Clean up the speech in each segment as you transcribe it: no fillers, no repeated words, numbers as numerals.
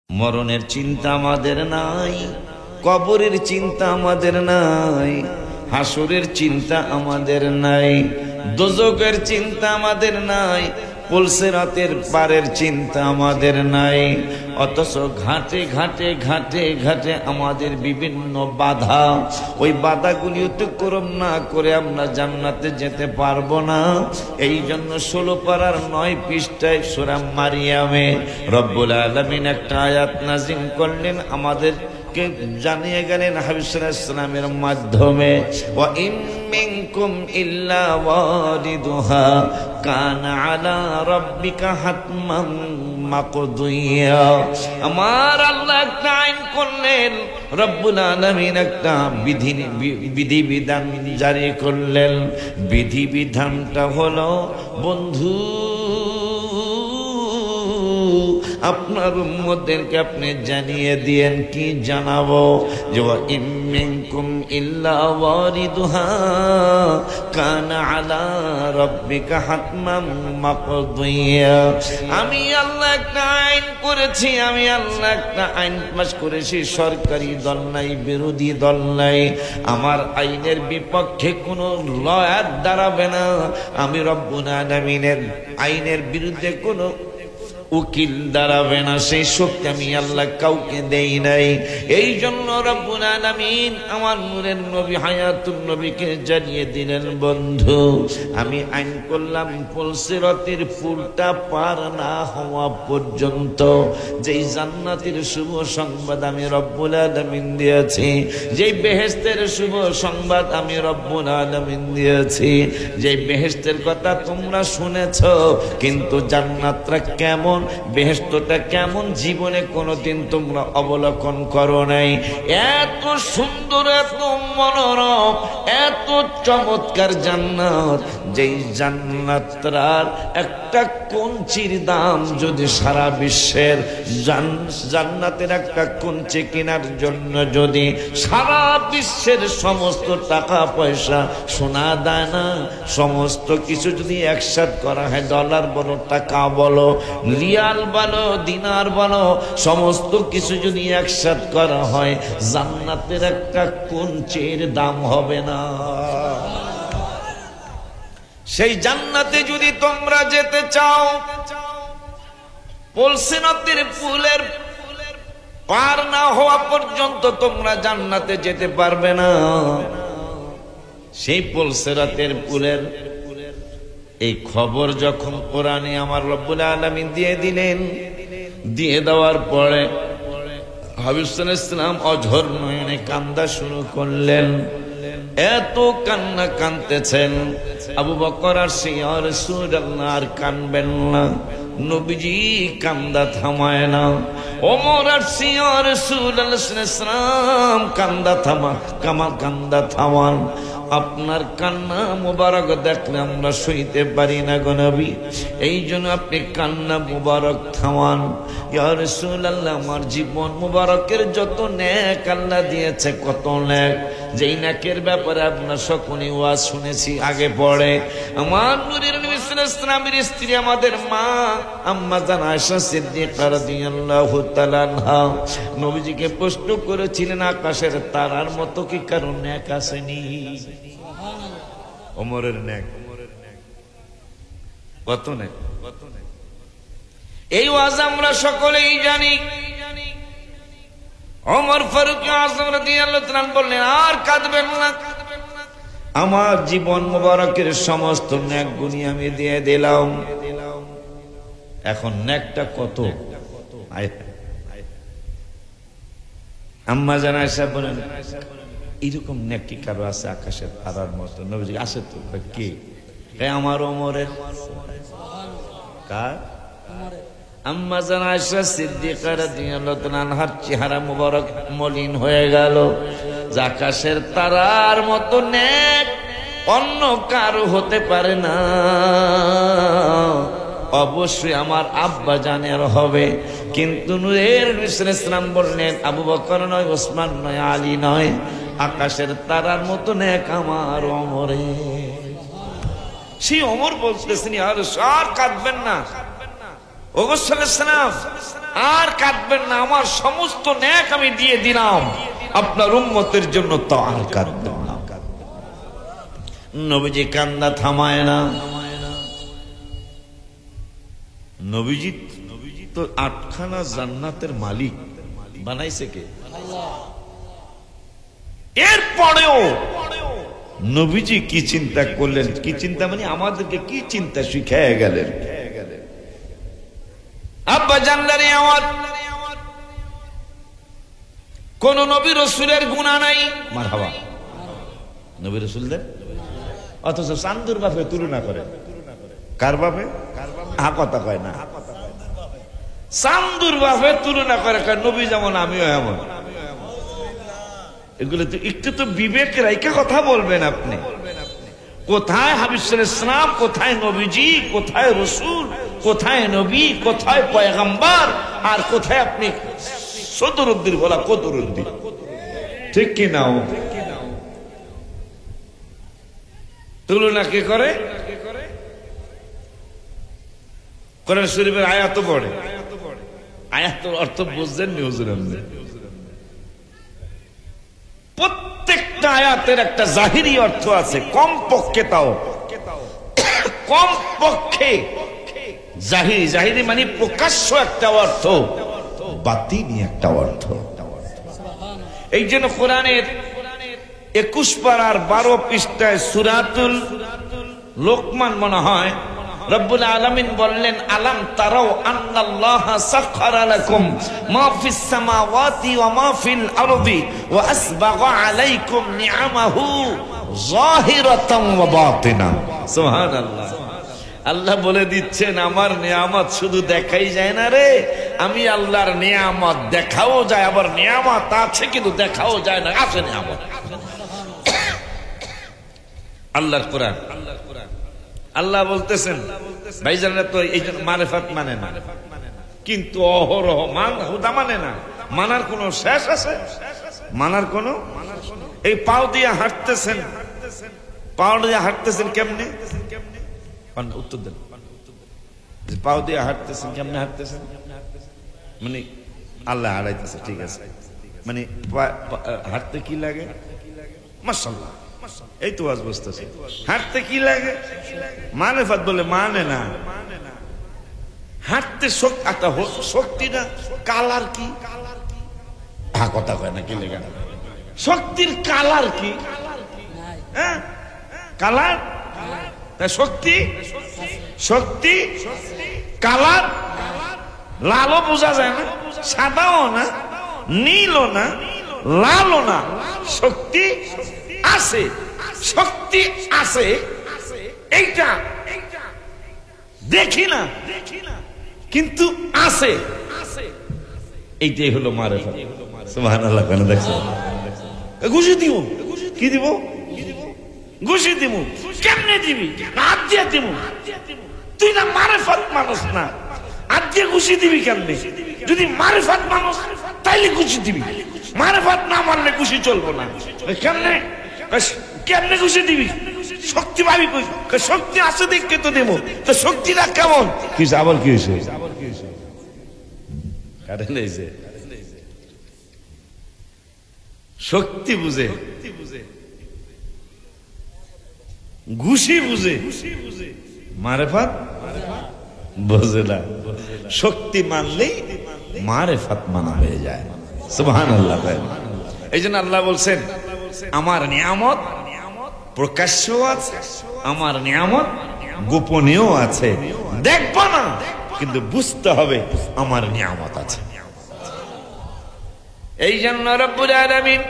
মরণের চিন্তা আমাদের নাই, কবরের চিন্তা আমাদের নাই, হাসরের চিন্তা আমাদের নাই, দোজখের চিন্তা আমাদের নাই, পুলসিরাতের পারের চিন্তা আমাদের নাই। অথচ ঘাটে ঘাটে ঘাটে ঘাটে আমাদের বিভিন্ন বাধা, ওই বাধাগুলি অতিক্রম না করে আমরা জান্নাতে যেতে পারবো না। এই জন্য 16 পারার 9 পৃষ্ঠায় সূরা মারিয়ামে রব্বুল আলামিন একটা আয়াত নাযিল করলেন, আমাদেরকে জানিয়ে গেলেন হাবিব সাল্লাল্লাহু আলাইহি ওয়াসাল্লামের মাধ্যমে, ওয়া ইন মিনকুম ইল্লা ওয়ারিদুহা কানা আলা রাব্বিকা হাতমান মাকদিয়া। আমার আল্লাহ একটা আইন করলেন, রব্বুল আলামিন একটা বিধিবিধান জারি করলেন। বিধিবিধানটা হলো, বন্ধু আপনার উম্মতদেরকে আপনি জানিয়ে দিয়েন, কি জানাবো, যে ওয়া ইন মিনকুম ইল্লা ওয়ারিদুহা কানা আলা রাব্বিকা হাতমান মাকদিয়া। আমি আল্লাহ একটা আইন করেছি, আমি আল্লাহ একটা আইন পাস করেছি। সরকারি দল নাই, বিরোধী দল নাই, আমার আইনের বিপক্ষে কোনো লয়ার দাঁড়াবে না। আমি রব্বুল আলামিনের আইনের বিরুদ্ধে কোনো উকিল দাঁড়াবে না, সেই শক্তি আমি আল্লাহ কাউকে দেই নাই। এই জন্য রব্বুল আলামিন আমার নূরের নবী হায়াতুন নবীকে জানিয়ে দিলেন, বন্ধু আমি আইন করলাম পুলসিরাতের পুলটা পার না হওয়া পর্যন্ত যেই জান্নাতের শুভ সংবাদ আমি রব্বুল আলামিন দিয়েছি, যেই বেহেশতের শুভ সংবাদ আমি রব্বুল আলামিন দিয়েছি, যেই বেহেশতের কথা তোমরা শুনেছো, কিন্তু জান্নাতটা কেমন, বেহেশতটা কেমন জীবনে কোনোদিন তোমরা অবলোকন করো নাই। এত সুন্দর, এত মনোরম, এত চমৎকার জান্নাত, যেই জান্নাতটার একটা কঞ্চির দাম যদি সারা বিশ্বের জান্নাতের একটা কঞ্চি কেনার জন্য যদি সারা বিশ্বের সমস্ত টাকা পয়সা, সোনা দানা সমস্ত কিছু যদি একসাথ করা হয়, ডলার বলো, টাকা বলো, রিয়াল বলো, দিনার বলো, সমস্ত কিছু যদি একসাথ করা হয়, জান্নাতের একটা কঞ্চির দাম হবে না। সেই জান্নাতে যদি তোমরা যেতে চাও, পুলসিরাতের পুলের পার না হওয়া পর্যন্ত তোমরা জান্নাতে যেতে পারবে না। সেই পুলসিরাতের পুলের এই খবর যখন কোরআনে আমার রব্বুল আলামিন দিয়ে দিলেন, দিয়ে দেওয়ার পরে হাবিব সাল্লাল্লাহু আলাইহি ওয়াসাল্লাম অঝর নয়নে কান্দা শুরু করলেন। এত কান্না কাঁদতেছেন, আবু বকর আর ইয়া রাসূলুল্লাহ আর কানবেন না, নবীজি কান্দা থামায় না। ওমর আর ইয়া রাসূলুল্লাহ সাল্লাল্লাহু আলাইহি ওয়াসাল্লাম কান্দা থামান, আপনার কান্না মুবারক দেখলে আমরা সইতে পারি না গো নবী, এই জন্য আপনি কান্না মুবারক থামান। ইয়া রাসূলুল্লাহ, আমার জীবন মুবারকের যত নেক আল্লাহ দিয়েছে, কত নেক, যেই নেকের ব্যাপারে আপনার সকলে ওয়াজ শুনেছি আগে পড়ে। আমার নূরের নবী সাল্লাল্লাহু আলাইহি ওয়াসাল্লামের স্ত্রী আমাদের মা আম্মা জান আয়েশা সিদ্দিকা রাদিয়াল্লাহু তাআলা আনহা নবীজিকে প্রশ্ন করেছিলেন, আকাশের তারার মতো কি কারো নেক আসেনি? ওমরের নেক কত নেক, এই ওয়াজ আমরা সকলেই জানি। ওমর ফারুক আযম রাদিয়াল্লাহু তাআলা বললেন, আর কাঁদবেন না, আমার জীবন মুবারকের সমস্ত নেক গুনি আমি দিয়ে দিলাম। এখন নেকটা কত? আম্মা জান আয়েশা বলেন, এরকম নেক কি কারো আছে আকাশের তারার মতো? নবীজি আছে তো। কে? আমার ওমরের। কার? আম্মা জান আয়েশা সিদ্দিকা রাদিয়াল্লাহু তাআলা আনহার চেহারা মুবারক মলিন হয়ে গেল। আকাশের তারার মতো নেক অন্য কারো হতে পারে না, অবশ্যই আমার আব্বা জানের হবে। কিন্তু নূরের নবী সাল্লাল্লাহু আলাইহি ওয়াসাল্লাম বললেন, আবু বকর নয়, ওসমান নয়, আলী নয়, আকাশের তারার মতো নেক আমার ওমরের। সেই ওমর বলতেছেন, আর কাঁদবেন না, ওগো সাল্লাল্লাহু আর কাঁদবেন না, আমার সমস্ত নেক আমি দিয়ে দিলাম, আপনার উম্মতের জন্য তো আর কাঁদবেন না। নবীজি কান্না থামায় না। নবীজি তো 8খানা জান্নাতের মালিক, বানাইছে কে? এরপরেও নবীজি কি চিন্তা করলেন? কি চিন্তা মানে আমাদেরকে কি চিন্তা শিখায় গেলেন? আব্বা জানলারে আমার কোন নবী রাসূলের গুনাহ নাই, মারহাবা, নবী রাসূলদের, অথচ চান্দুর বাপে তুলনা করে। কার বাপে? কথা কয় না, চান্দুর বাপে তুলনা করে, নবী যেমন আমিও এমন। এগুলো তো একটু তো বিবেক রাইখা কথা বলবেন আপনি। কোথায় হাবিব সাল্লাল্লাহু আলাইহি ওয়াসাল্লাম, কোথায় নবীজি, কোথায় রাসূল, কোথায় নবী, কোথায় পয়গম্বর, আর কোথায় আপনি সদরুদ্দিন বলা কদরুদ্দিন? ঠিক কি না? তুলনা কে করে? কোরআন শরীফের আয়াত পড়ে, আয়াতের অর্থ বুঝছেন নি হুজুর? প্রত্যেকটা আয়াতের একটা জাহিরি অর্থ আছে, কম পক্ষে, তাও কম পক্ষে জাহিরি। জাহিরি মানে প্রকাশ্য একটা অর্থ, বাতিনি একটা অর্থ। এই জন্য কোরআনের 21 পারার 12 পৃষ্ঠায় সূরাতুল লোকমান মনে হয় রব্বুল আলামিন বললেন, আলাম তারাও আন্নাল্লাহা সাখখারা লাকুম মা ফিস সামাওয়াতি ওয়া মা ফিল আরদি ওয়া আসবাগা আলাইকুম নিআমাহু যাহিরাতান ওয়া বাতিনা। সুবহানাল্লাহ। আল্লাহ বলে দিচ্ছেন, আমার নিয়ামত শুধু দেখাই যায় না রে, আমি আল্লাহর নিয়ামত দেখাও যায়, আবার নিয়ামত আছে কিন্তু দেখাও যায় না, আছে নিয়ামত। আল্লাহর কোরআন, আল্লাহ বলতেছেন ভাইজানরা তো এই মারেফাত মানে না, কিন্তু অহরহ হুদা মানে না। মানার কোন শেষ আছে? মানার কোন? এই পাও দিয়ে হাঁটতেছেন, পাও দিয়ে হাঁটতেছেন কেমনে? উত্তর দেন। পাও দিয়ে হাঁটতেছেন কেমনে? হাঁটতেছেন মানে আল্লাহ হারাইতেছে, ঠিক আছে, মানে হাঁটতে কি লাগে? মাশাআল্লাহ, এই তো আজ বুঝতেছে। হাঁটতে কি লাগে? মারেফাত বলে মানে না। হাঁটতে শক্তি না, কালার কি? কথা কয় না, কি লেগে? শক্তির কালার কি? হ্যাঁ, কালার, শক্তি, শক্তি কালার, লালও বোঝা যায় না, সাদাও না, নীলও না, লালও না, শক্তি আছে, শক্তি আছে, এইটা দেখি না কিন্তু আছে, এইটাই হলো মারেফাত। সুবহানাল্লাহ। কেন দেখছেন? ঘুষি দিব, কি দিব? ঘুষি দিব। কেমনে দিবি? হাত দিয়ে দিব। তুই না মারেফাত মানুষ না, হাত দিয়ে ঘুষি দিবি কেমনে? যদি মারেফাত মানুষ তাইলে ঘুষি দিবি, মারেফাত না মানলে ঘুষি চলবো না। কেমনে? কেমনে ঘুষি দিবি? শক্তি পাবি কই? শক্তি আছে দেখে তো দেবো। তো শক্তিটা কেমন? কি আবার কি হয়েছে? শক্তি বুঝে, ঘুষি বুঝে, মারেফাত বোঝে না। শক্তি মানলেই মারেফাত মানা হয়ে যায়। সুবহানাল্লাহ। এই জন্য আল্লাহ বলছেন, আমার নিয়ামত প্রকাশ্য আছে, আমার নিয়ামত গোপনীয় আছে। দেখবো না কিন্তু বুঝতে হবে আমার নিয়ামত আছে। এই জন্য রব্বুল আলামিন,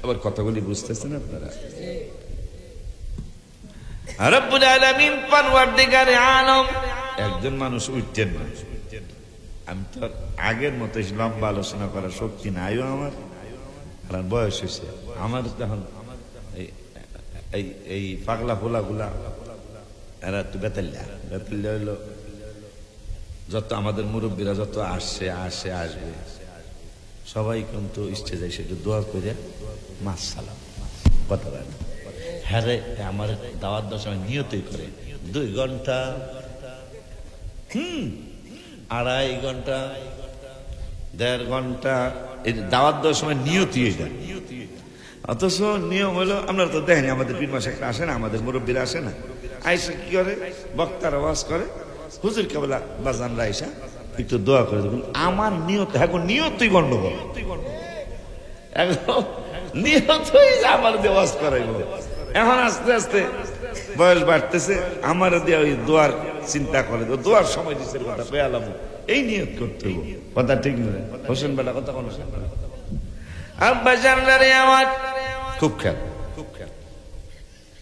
আবার কথাগুলি বুঝতেছেন আপনারা? রব্বুল আলামিন পরওয়ারদিগারে আলম, একজন মানুষ উঠতেন না। আমি তো আগের মতো লম্বা আলোচনা করার শক্তি নাইও আমার, কারণ বয়স হয়েছে আমার। তখন এই পাগলা ফোলা গুলা এরা তো বেতাল্লা হইলো, যত আমাদের মুরব্বীরা যত আসবে সবাই কিন্তু স্টেজে এসে একটু দোয়া করে মাস সালাম কথা বলে। হ্যাঁ রে, আমার দাওয়াত দেওয়ার সময় নিয়তই করে 2 ঘন্টা 2.5 ঘন্টা 1.5 ঘন্টা এই দাওয়াত দেওয়ার সময় নিয়তি এটা। অথচ নিয়ম হলো, আপনারা তো দেখেনি আমাদের পীর মাসে আসে না, আমাদের মুরব্বীরা আসে না, আইসা কি করে বক্তার আওয়াজ করে, হুজুর কেবলা বাজানরা আইসা একটু দোয়া করে দেবেন। আমার নিয়ত এখন নিয়তই গন্ডগোল, এখন নিয়তই আমার দিয়ে ওয়াজ করাইব। এখন আস্তে আস্তে বয়স বাড়তেছে, আমার দিয়ে ওই দোয়ার চিন্তা করে, দোয়ার সময় দিচ্ছে কথা পেয়ালাম, এই নিয়ত করতে হবে। কথা ঠিক নয় হোসেন বেটা, কথা কোন আব্বা জানলারে আমার খুব খেয়াল।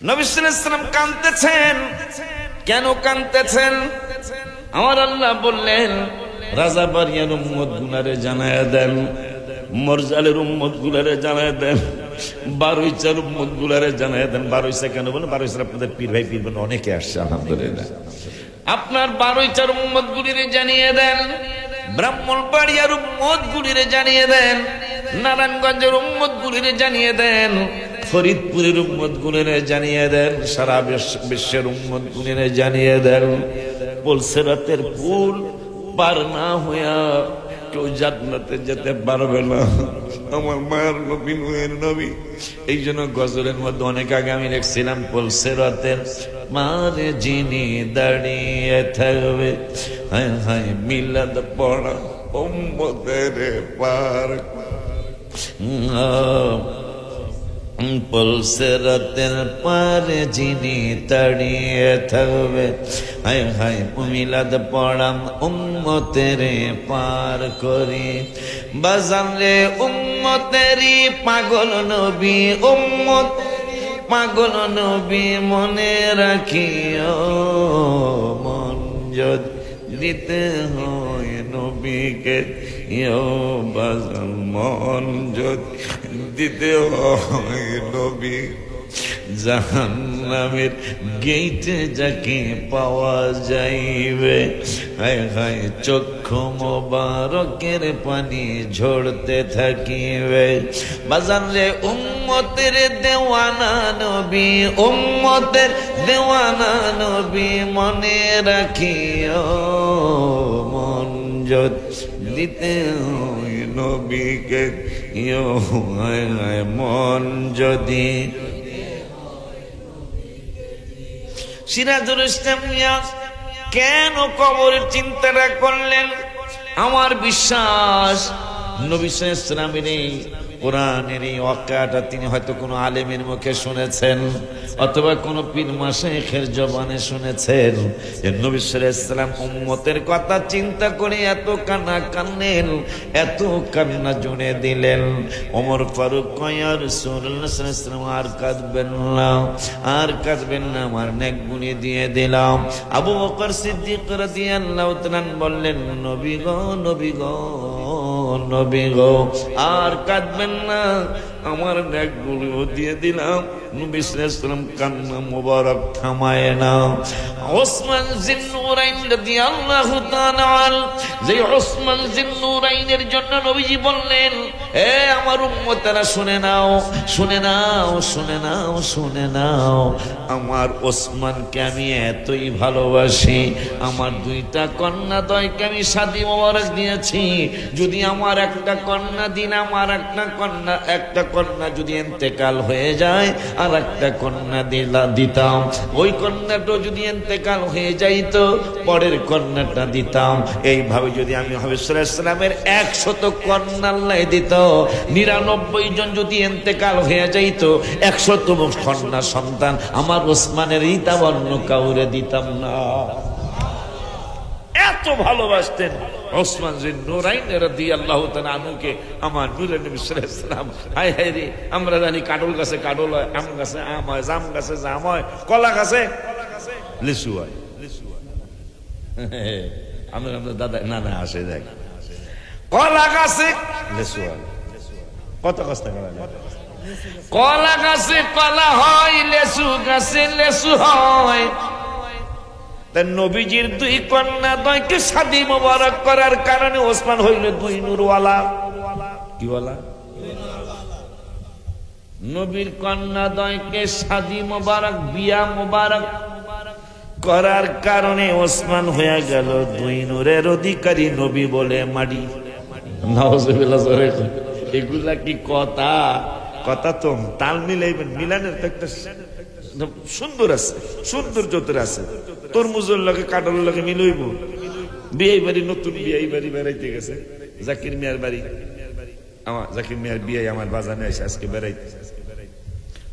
নবী সাল্লাল্লাহু আলাইহি ওয়াসাল্লাম কাঁদতেছেন। কেন কাঁদতেছেন? আমার আল্লাহ বললেন, রাজা বাড়িয়ার উম্মত গুলারে জানায়া দেন, মরজালের উম্মত গুলারে জানায়া দেন, বারুইচার উম্মত গুলারে জানায়া দেন। বারুইচা কেন বলেন? বারুইচার আপনাদের পীর ভাই পীর বোন অনেকে আসছে আলহামদুলিল্লাহ। আপনার বারুইচার উম্মত গুলিরে জানিয়ে দেন, ব্রাহ্মণবাড়িয়ার উম্মত গুলিরে জানিয়ে দেন, নারায়ণগঞ্জের উম্মত গুলিরে জানিয়ে দেন, ফরিদপুরের উম্মত গুলিরে জানিয়ে দেন, সারা বিশ্বের উম্মত গুলিরে জানিয়ে দেন, পুলসিরাতের পুল পার না হইয়া কেউ জান্নাতে যেতে পারবে না। আমার মায়ের নবী নূহের নবী। এই জন্য গজলের মধ্যে অনেক আগে আমি লিখছিলাম, পুলসিরাতের মারে যিনি দাঁড়িয়ে থাকবে, হায় হায় মিলাদ পড়া উম্মতের পার। পুলসিরাতের পারে যিনি দাঁড়িয়ে থাকবে, হায় হায় মিলাদ পড়াম উম্মতের পার করি। বাজানলে উম্মতেরই পাগল নবী, উম্মত পাগল নবী মনে রাখিও, মন যদি দিতে হয় নবীকে, বাজান মন যদি দিতে হয় নবী, জাহান্নামের গেইটে যাকে পাওয়া যাইবে, হায় হায় চক্ষু মোবারকের পানি ঝরতে থাকিবে। বাজানলে উম্মতের দেওয়ানা নবী, উম্মতের দেওয়ানা নবী মনে রাখিও, মন যদি দিতে হয় নবীকে, হায় হায় মন যদি। সিরাজুল ইসলাম মিয়া কেন কবরের চিন্তাটা করলেন? আমার বিশ্বাস নবী সাল্লাল্লাহু আলাইহি ওয়াসাল্লামের এই কোরআনের এই ওয়াক্যাটা তিনি হয়তো কোনো আলেমের মুখে শুনেছেন, অথবা কোনো পীর মাশায়েখের জবানে শুনেছেন যে নবী সাল্লাল্লাহু আলাইহি ওয়াসাল্লাম উম্মতের কথা চিন্তা করে এত কান্না কানলেন, এত কান্না জুড়ে দিলেন। ওমর ফারুক কয়, ইয়া রাসূলুল্লাহ সাল্লাল্লাহু আলাইহি ওয়াসাল্লাম আর কাঁদবেন না, আর কাঁদবেন না, আমার নেক গুণে দিয়ে দিলাম। আবু বকর সিদ্দিক রাদিয়াল্লাহু তাআলা বললেন, নবী গো, নবী গো, নবী গো, আর কাঁদবেন না, আমার নেক গুলো দিয়ে দিলাম। নবী সাল্লাল্লাহু আলাইহি ওয়াসাল্লাম কান্না মোবারক থামায় না। ওসমান জিন্নুরাইন রাদিয়াল্লাহু তাআলা আনহু, যে ওসমান জিন্নুরাইনের জন্য নবীজি বললেন, এ আমার উম্মতেরা শুনে নাও, শুনে নাও, শুনে নাও, শুনে নাও, আমার ওসমানকে আমি এতই ভালোবাসি, আমার 2টা কন্যা দয়কে আমি শাদী মোবারক দিয়েছি। যদি আমার একটা কন্যা দিন, আমার একটা কন্যা যদি ইন্তেকাল হয়ে যায়, আর একটা কন্যা দিতাম, ওই কন্যাটা যদি ইন্তেকাল হয়ে যাইতো, পরের কন্যাটা দিতাম। এইভাবে যদি আমি হাবিব সাল্লাল্লাহু আলাইহি ওয়াসাল্লামের 100 কন্যা আল্লাহ দিত, 99 জন যদি ইন্তেকাল হয়ে যাইতো, 100তম কন্যা সন্তান আমার ওসমানের দিতাম, অন্য কাউরে দিতাম না। এত ভালোবাসতেন ওসমান জিন্নুরাইন রাদিয়াল্লাহু তাআলা আনহুকে আমার নূরের নবী সাল্লাল্লাহু আলাইহি ওয়াসাল্লাম। হায় হায় রে, আমরা জানি কাঁঠাল গাছে কাঁঠাল হয়, আম গাছে আম হয়, জাম গাছে জাম হয়, কলা গাছে লিচু হয়। আমরা দাদা না আসে দেখ, কলা গাছে লিচু হয়। কত কষ্ট করা যায়? কলা গাছে কলা হয়, লেচু গাছে লেচু হয়। তাই নবীজির 2 কন্যা দয়কে শাদী মোবারক করার কারণে ওসমান হইল 2 নূরওয়ালা। কি ওয়ালা? নবীর কন্যা দয়কে শাদী মোবারক, বিয়া মোবারক করার কারণে ওসমান হয়ে গেল 2 নূরের অধিকারী নবী বলে মাডি। নাউজুবিল্লাহ। এগুলা কি কথা? কথা তো তাল মিলাইবেন, মিলানের তো একটা সুন্দর আছে, সৌন্দর্যতের আছে। তরমুজের লগে কাঁঠালের লগে মিলইব। বিয়ে বাড়ি, নতুন বিয়ে বাড়ি বেড়াইতে গেছে জাকির মিয়ার বাড়ি। আমার জাকির মিয়ার বিয়ে আমার বাজানে এসে আজকে বেড়াইতে,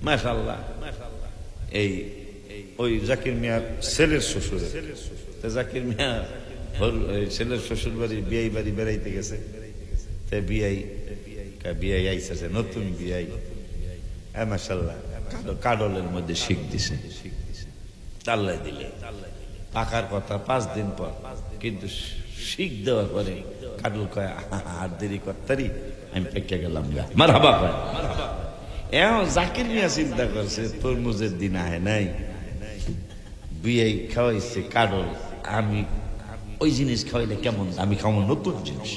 মাশাআল্লাহ। এই ওই জাকির মিয়ার ছেলের শ্বশুর, জাকির মিয়া ছেলের শ্বশুর বাড়ি বিয়ে বাড়ি বেড়াইতে গেছে। বিয়ে আইসেছে নতুন বিয়ে, মাশাআল্লাহ। কাডলের মধ্যে শিখ দিছে, তাল্লাই দিলে পাকার কথা 5 দিন পর, কিন্তু শিখ দেওয়ার পরে কাডল কয় আর দেরি করতারি, আমি পেকে গেলাম গা। মারহাবা কয়। এখন জাকির মিয়া চিন্তা করছে তরমুজের দিন আহে নাই, বিয়ে খাওয়াইছে কাডল, আমি ওই জিনিস খাওয়াইলে কেমন, আমি খাওয়াবো নতুন জিনিস।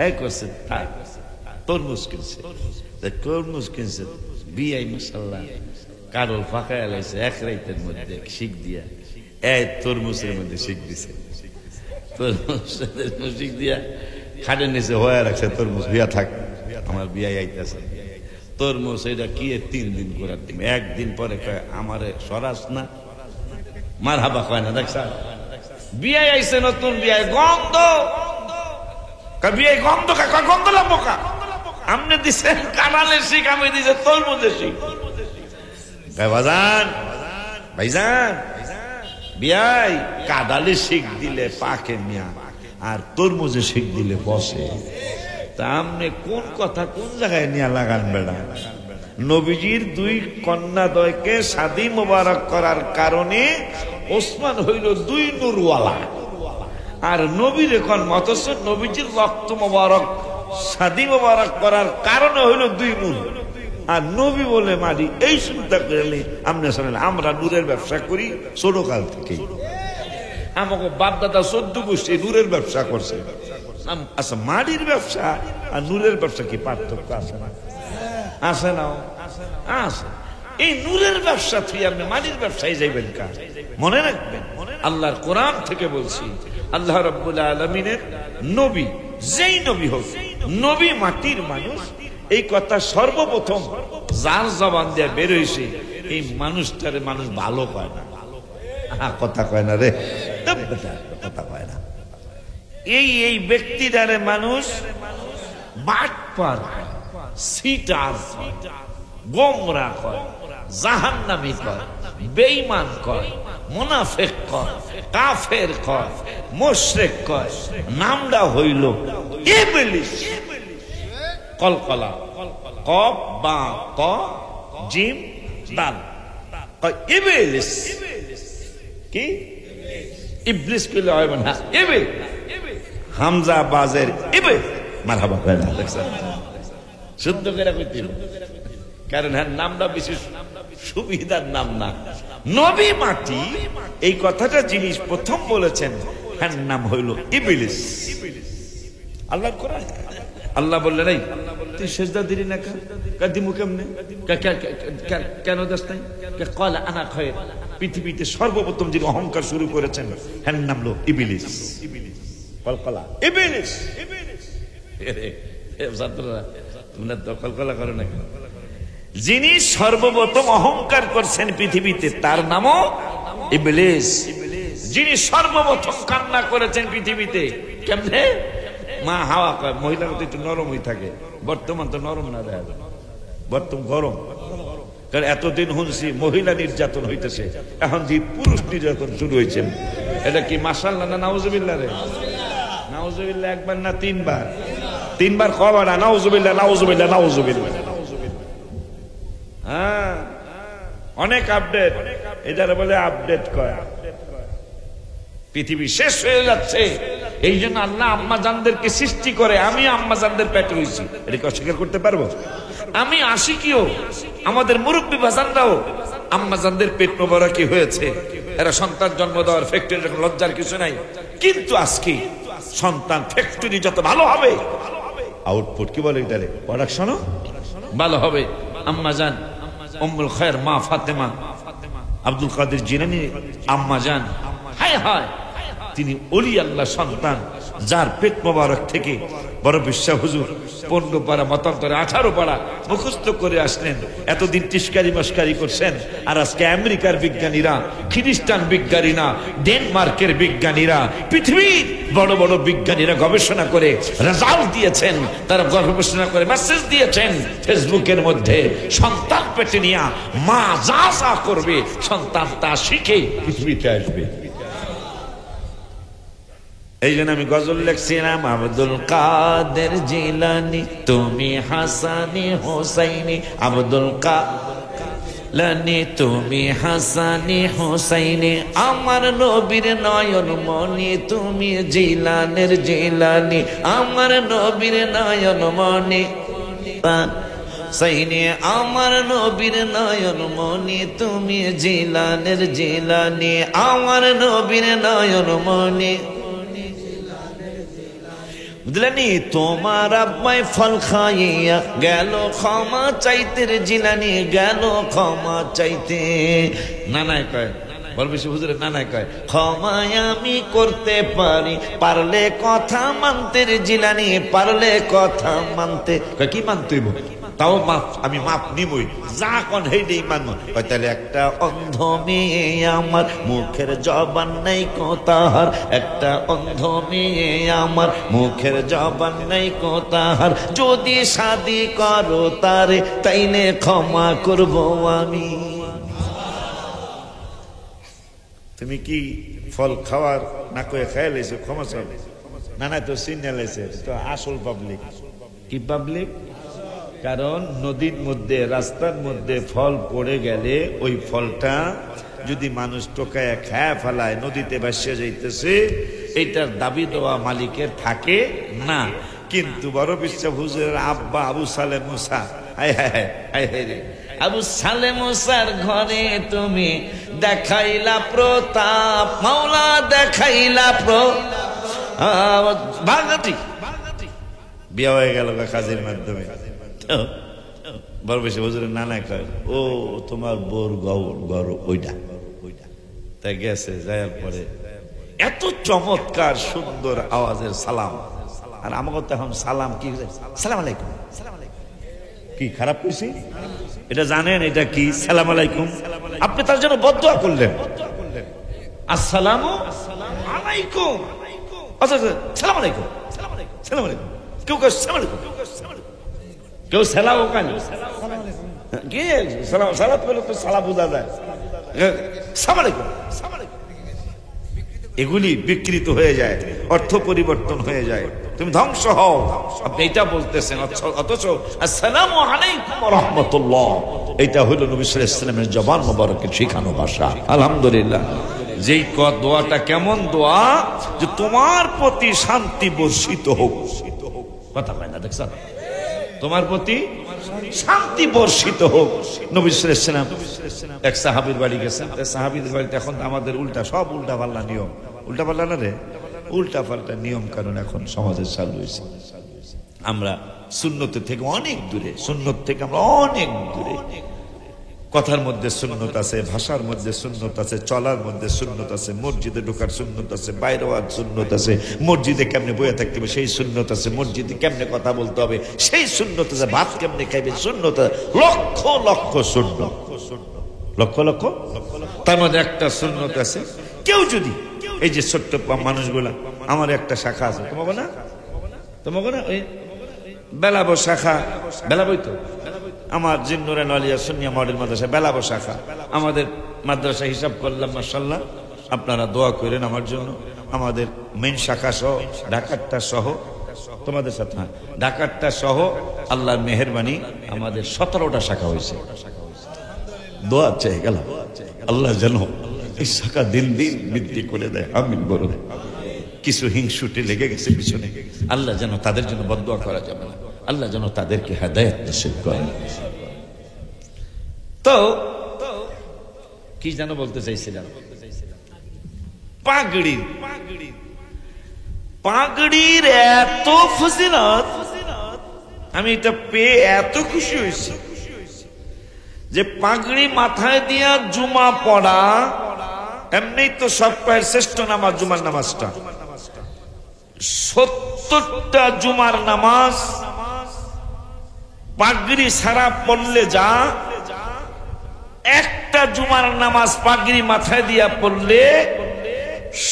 এই করছে তরমুজ কিনছে, তরমুজ কিনছে। বিয়ে মাশাআল্লাহ কাডল ফাঁকায় লাইছে 1 রাতের মধ্যে শিখ দিয়া। এই তরমুজের মধ্যে শিখ দিছে, তরমুজ শিখ দিয়া খাটের নিচে হয়ে রাখছে। তরমুজ বিয়া থাক, আমার বিয়ে আইতেছে। তরমুজ এটা কি 3 দিন করে, 1 দিন পরে কয় আমারে সরাস না, মারহাবা কয় না। দেখছ বিয়ে আইছে নতুন বিয়ে, গন্ধ বিয়ে গন্ধ, গন্ধ লাগবো কা? আপনি দিচ্ছেন কাঁঠালের শিখ, আমি দিচ্ছে তরমুজের শিখ। ভাইজান, ভাইজান বিয়াই কাঁঠালের শিখ দিলে পাকে মিয়া, আর তরমুজের শিখ দিলে বসে। তা আপনি কোন কথা কোন জায়গায় নিয়ে লাগান বেড়া? নবীজির 2 কন্যাদ্বয়কে শাদী মোবারক করার কারণে ওসমান হইল 2 নূরওয়ালা, আর নবীর এখন অথচ নবীজির রক্ত মোবারক শাদী মোবারক করার কারণে হইল 2 নূর, আর নবী বলে মারি। এই চিন্তা করলে আপনি শোনেন, আমরা নূরের ব্যবসা করি ছোটকাল থেকে। আমাকে বাপ দাদা 14 গোষ্ঠী নূরের ব্যবসা করছে। আচ্ছা, মাটির ব্যবসা আর নূরের ব্যবসা কি পার্থক্য আছে না? আছে না? আছে। এই নূরের ব্যবসা থেকে আপনি মাটির ব্যবসায় যাইবেন কা? মনে রাখবেন, আল্লাহর কোরআন থেকে বলছি, আল্লাহ রাব্বুল আলামিনের নবী যেই নবী হোক, নবী মাটির মানুষ। এই কথা সর্বপ্রথম যার জবান দিয়ে বের হইছে, এই মানুষটারে মানুষ ভালো কয় না। কথা কয় না রে, কথা কয় না। এই ব্যক্তিটারে মানুষ বাটপার, সিটার, গোমরা কয়, জাহান্নামী কয়, বেঈমান কয়, মুনাফিক কয়, কাফের কয়, মুশরিক কয়। নামটা হইল ইবলিস। কলকলা, কফ বা ক জিম দাল, ইবলিস। কি ইবলিস কইলে হয় না, ইবে হামজা বাজের ইবে, মারহাবা কয় না। দেখছেন, শুদ্ধ করে কইতে, কারণ হ্যাঁ নামটা বিশেষ সুবিধার নাম না। নবী মাটি এই কথাটা জিনিস প্রথম বলেছেন, হ্যাঁ নাম হইল ইবলিস। আল্লাহ কোরআন, আল্লাহ বললেন এই তুই সেজদা দিলি না দিমু কেমনে, কেন দাস নাই? কল আনা খায়র। পৃথিবীতে সর্বপ্রথম যিনি অহংকার শুরু করেছেন, হ্যাঁ নাম হলো ইবলিস। কলকলা ইবলিস। ছাত্ররা তোমরা তো কলকলা করো না কেন? যিনি সর্বপ্রথম অহংকার করছেন পৃথিবীতে, তার নামও ইবলিস। যিনি সর্বপ্রথম কান্না করেছেন পৃথিবীতে, কেমনে? মা হাওয়া কয়, মহিলার মতো একটু নরম হয়ে থাকে। বর্তমান তো নরম না, দেখা যায় বর্তমান গরম। কারণ এতদিন শুনছি মহিলা নির্যাতন হইতেছে, এখন যে পুরুষ নির্যাতন শুরু হয়েছে। এটা কি মাশাআল্লাহ না নাউজুবিল্লাহ রে? নাউজুবিল্লাহ একবার না 3 বার? 3 বার কবার না? নাউজুবিল্লাহ, নাউজুবিল্লাহ, নাউজুবিল্লাহ। হ্যাঁ, অনেক আপডেট, এটারে বলে আপডেট কয়। পৃথিবী শেষ হয়ে যাচ্ছে, এই জন্য আল্লাহ আম্মা জানদেরকে সৃষ্টি করে। আমি আম্মা জানদের পেটে হয়েছি, এটাকে অস্বীকার করতে পারবো? আমি আশিকিও, আমাদের মুরব্বী বাজানরাও আম্মা জানদের পেট মোবারকি হয়েছে। এরা সন্তান জন্ম দেওয়ার ফ্যাক্টরি, লজ্জার কিছু নাই। কিন্তু আজকে সন্তান ফ্যাক্টরি যত ভালো হবে, আউটপুট কি বলে এটারে, প্রোডাকশনও ভালো হবে। আম্মা জান উম্মুল খায়র মা ফাতেমা আব্দুল কাদের জিলানী আম্মা জান, হায় হায়, তিনি ওলি আল্লাহ সন্তান, যার পেট মোবারক থেকে বড় বিশ্বাস হুজুর 15 পারা মতান্তরে 18 পারা মুখস্থ করে আসলেন। এতদিন টিস্কারি মস্কারি করছেন, আর আজকে আমেরিকার বিজ্ঞানীরা, খ্রিস্টান বিজ্ঞানীরা, ডেনমার্কের বিজ্ঞানীরা, পৃথিবীর বড় বড় বিজ্ঞানীরা গবেষণা করে রেজাল্ট দিয়েছেন, তারা গবেষণা করে মেসেজ দিয়েছেন ফেসবুকের মধ্যে, সন্তান পেটে নিয়ে মা যা যা করবে সন্তান তা শিখে পৃথিবীতে আসবে। এই জন্য আমি গজল লিখছিলাম, আব্দুল কাদের জিলানী তুমি হাসানি হোসাইনি, আব্দুল কালানি তুমি হাসানি হোসাইনি, আমার নবীর নয়ন মনি তুমি জিলানের জিলানি, আমার নবীর নয়ন মনি সাইনি, আমার নবীর নয়ন মনি তুমি জিলানের জিলানি, আমার নবীর নয়ন মনি। বুঝলেনি, তোমার আব্বাই ফল খাইয়া গেল ক্ষমা চাইতে রে জিলানি, গেল ক্ষমা চাইতে। নানায় কয়, বল বেশি হুজুরে নানায় কয়, ক্ষমায় আমি করতে পারি, পারলে কথা মানতে রে জিলানি, পারলে কথা মানতে। কি মানতে হইব? তাও মাপ, আমি মাপ নিবই, যা কোন হেইডেই মানব। তাহলে একটা অন্ধ মেয়ে আমার মুখের জবান নাই কোতাহার, একটা অন্ধ মেয়ে আমার মুখের জবান নাই কোতাহার, যদি শাদি করো তারে তাইলে ক্ষমা করব আমি। তুমি কি ফল খাওয়ার না কয়ে খেয়ে লেছো ক্ষমা চাও? না না, তো সিনিয়া লেছে, তো আসল পাবলিক। কি পাবলিক? কারণ নদীর মধ্যে, রাস্তার মধ্যে ফল পড়ে গেলে ওই ফলটা যদি মানুষ টোকায় খায় ফেলায়, নদীতে ভাসিয়ে যাইতেছে, এইটার দাবি দেওয়া মালিকের থাকে না। কিন্তু বড় বিশ্বাস হুজুরের আব্বা আবু সালে মুসা, হায় হায় হায় হায় রে, আবু সালে মুসার ঘরে তুমি দেখাইলা প্রতাপ, মাওলা দেখাইলা ভাঙাটি, বিয়ে হয়ে গেল কাজের মাধ্যমে। বড় বেশি হুজুরের নানা কয়, ও তোমার বোর ঘর ওইটা, তাই গেছে, যাওয়ার পরে এত চমৎকার সুন্দর আওয়াজের সালাম। আর আমাকে তো এখন সালাম কি, সালাম আলাইকুম, কি খারাপ কইছি এটা জানেন? এটা কি সালাম আলাইকুম? আপনি তার জন্য বদদুয়া করলেন, আসসালামু আলাইকুম, আচ্ছা সালাম আলাইকুম, সালাম আলাইকুম, কেউ কেউ সালাম আলাইকুম, কেউ সালাও কেন? কি সালাম, সালাত পেলে তো সালা বোঝা যায়, সালাম আলাইকুম। এগুলি বিকৃত হয়ে যায়, অর্থ পরিবর্তন হয়ে যায়, তুমি ধ্বংস হও। আপনি এটা বলতেছেন, অথচ আসসালামু আলাইকুম ওয়া রাহমাতুল্লাহ, এটা হলো নবী সাল্লাল্লাহু আলাইহি ওয়াসাল্লামের জবান মোবারকের শেখানো ভাষা। আলহামদুলিল্লাহ। যেই দোয়াটা কেমন দোয়া, যে তোমার প্রতি শান্তি বর্ষিত হোক, কথা হয় না দেখছেন, তোমার প্রতি শান্তি বর্ষিত হোক। নবী সাল্লাল্লাহু আলাইহি ওয়াসাল্লাম এক সাহাবীর বাড়ি গেছেন, সাহাবীদের বাড়িতে এখন আমাদের উল্টা, সব উল্টা পাল্টা নিয়ম, উল্টা পাল্টা না রে, উল্টা পাল্টা নিয়ম কারণ এখন সমাজে চালু হয়েছে। আমরা সুন্নতের থেকে অনেক দূরে, সুন্নত থেকে আমরা অনেক দূরে। কথার মধ্যে সুন্নত আছে, ভাষার মধ্যে সুন্নত আছে, চলার মধ্যে সুন্নত আছে, মসজিদে ঢোকার সুন্নত আছে, বাইরে হওয়ার সুন্নত আছে, মসজিদে কেমনে বইয়া থাকতে হবে সেই সুন্নত আছে, মসজিদে কেমনে কথা বলতে হবে সেই সুন্নত আছে, ভাত কেমনে খাইবে সুন্নত আছে, লক্ষ লক্ষ সুন্নত, লক্ষ লক্ষ। তার মধ্যে একটা সুন্নত আছে, কেউ যদি এই যে ছোট্ট মানুষগুলা, আমার একটা শাখা আছে, তোমাকে না, তোমাকে না, ওই বেলাবো শাখা, বেলাবই তো আমার জিন্নুরান আলিয়া সুন্নিয়া মডেল মাদ্রাসা বেলাবো শাখা, আমাদের মাদ্রাসা হিসাব করলাম, মাশাআল্লাহ। আপনারা দোয়া করেন আমার জন্য। আমাদের মেইন শাখা সহ, ঢাকারটা সহ, তোমাদের সাথে ঢাকারটা সহ আল্লাহর মেহেরবানি আমাদের 17টা শাখা হয়েছে। দোয়া চাই গেলাম, আল্লাহ যেন এই শাখা দিন দিন বৃদ্ধি করে দেয়, আমিন বলুন। কিছু হিংসুটে লেগে গেছে পিছনে, আল্লাহ যেন তাদের জন্য বদদোয়া করা যাবে না, আল্লাহ যেন তাদেরকে হেদায়েত নসিব করেন। তো কি যেন বলতে চাইছিলাম, পাগড়ির এত ফজিলত, আমি এটা পেয়ে এত খুশি হয়েছি যে পাগড়ি মাথায় দিয়া জুমা পড়া এমনি তো সবচেয়ে শ্রেষ্ঠ নামাজ জুমার নামাজটা। 70টা জুমার নামাজ পাগড়ি ছাড়া পড়লে যা, একটা জুমার নামাজ পাগড়ি মাথায় দিয়া পড়লে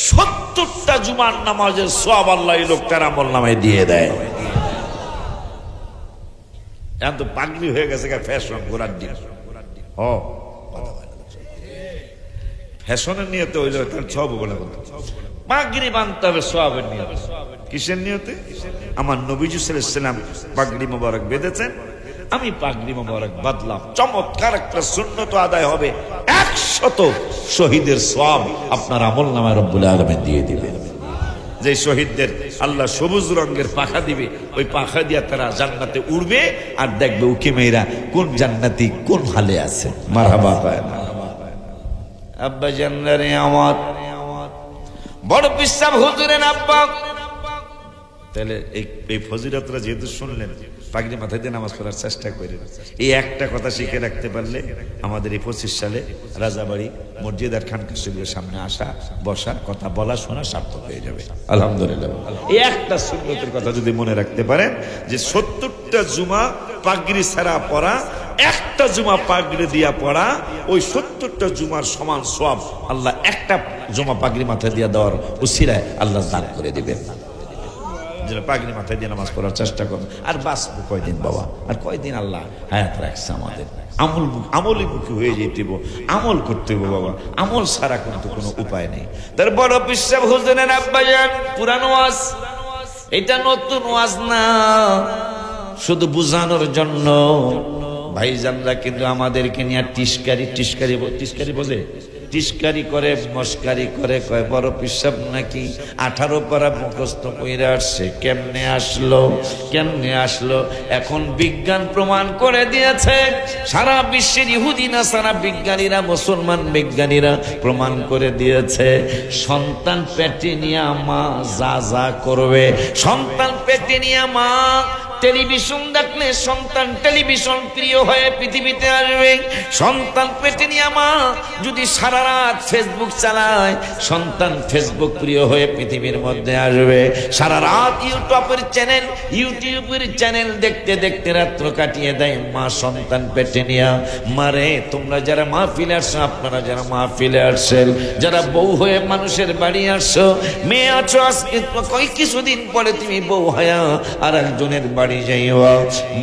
70টা জুমার নামাজের সওয়াব আল্লাহ এই লোকটার আমলনামায় দিয়ে দেয়। এখন তো পাগড়ি হয়ে গেছে ফ্যাশন, ঘোরার দিন। ফ্যাশনের নিয়তে হইলে তার সব বলে পাগড়ি বাঁধতে হবে সওয়াবের নিয়তে। কিসের নিয়তে? আমার নবীজি সাল্লাল্লাহু আলাইহি ওয়াসাল্লাম পাগড়ি মোবারক বেঁধেছেন, আমি পাগড়ি মোবারক বাঁধলাম। চমৎকার একটা সুন্নত আদায় হবে, 100 শহীদের সওয়াব আপনার আমলনামায় রব্বুল আলামিন দিয়ে দিবেন। যে শহীদদের আল্লাহ সবুজ রঙের পাখা দিবে, ওই পাখা দিয়া তারা জান্নাতে উড়বে আর দেখবে উকি মেয়েরা কোন জান্নাতি কোন হালে আছে। মারহাবা পায় না আব্বা জান্নারে আমার বড় পিসাব হুজুরের আব্বা। তাহলে এই ফজিলতরা যেহেতু শুনলেন, পাগড়ি মাথায় দিয়ে নামাজ পড়ার চেষ্টা করেন। এই একটা কথা শিখে রাখতে পারলে আমাদের এই 25 সালে রাজাবাড়ি মসজিদ আর খানকা শরীফের সামনে আসা, বসা, কথা বলা, শোনা সার্থক হয়ে যাবে আলহামদুলিল্লাহ। এই একটা সুন্নতের কথা যদি মনে রাখতে পারেন যে 70টা জুমা পাগড়ি ছাড়া পড়া, একটা জুমা পাগড়ি দিয়া পড়া, ওই 70টা জুমার সমান সওয়াব আল্লাহ একটা জুমা পাগড়ি মাথায় দিয়ে দেওয়ার উসিলায় আল্লাহ দান করে দিবেন। পাগড়ি মাথায় দিয়ে নামাজ পড়ার চেষ্টা করুন। আর বাঁচবো কয়দিন বাবা, আর কয়দিন আল্লাহ হায়াত রাখছে আমাদের। আমলমুখী হয়ে যেতে আমল করতে হবে বাবা, আমল ছাড়া কিন্তু কোনো উপায় নেই। তার বড় পিসাব হুজুরের আব্বাজান পুরানো ওয়াজ, এটা নতুন ওয়াজ না, শুধু বুঝানোর জন্য। ভাইজানরা কিন্তু আমাদেরকে নিয়ে টিস্কারি বোঝে, টিস্কারি করে, মস্কারি করে, কয় বড় পিসাব নাকি 18 পারা মুখস্থ কইরা আসছে। কেমনে আসলো? এখন বিজ্ঞান প্রমাণ করে দিয়েছে, সারা বিশ্বের ইহুদি নাসারা বিজ্ঞানীরা, মুসলমান বিজ্ঞানীরা প্রমাণ করে দিয়েছে, সন্তান পেটে নিয়ে মা যা করবে, সন্তান পেটে নিয়ে মা টেলিভিশন দেখলে সন্তান টেলিভিশন প্রিয় হয়ে পৃথিবীতে আসবে। সন্তান পেটে নিয়ে মা যদি সারা রাত ফেসবুক চালায়, সন্তান ফেসবুক প্রিয় হয়ে পৃথিবীর মধ্যে আসবে। সারা রাত ইউটিউবের চ্যানেল দেখতে দেখতে রাত্র কাটিয়ে দেয় মা সন্তান পেটে নিয়ে। মারে তোমরা যারা মাহফিলে আসছো, আপনারা যারা মাহফিলে আসছেন, যারা বউ হয়ে মানুষের বাড়ি আসছো, মেয়ে আছো, আজকে কিছুদিন পরে তুমি বউ হয়া আর একজনের বাড়ি যাইও।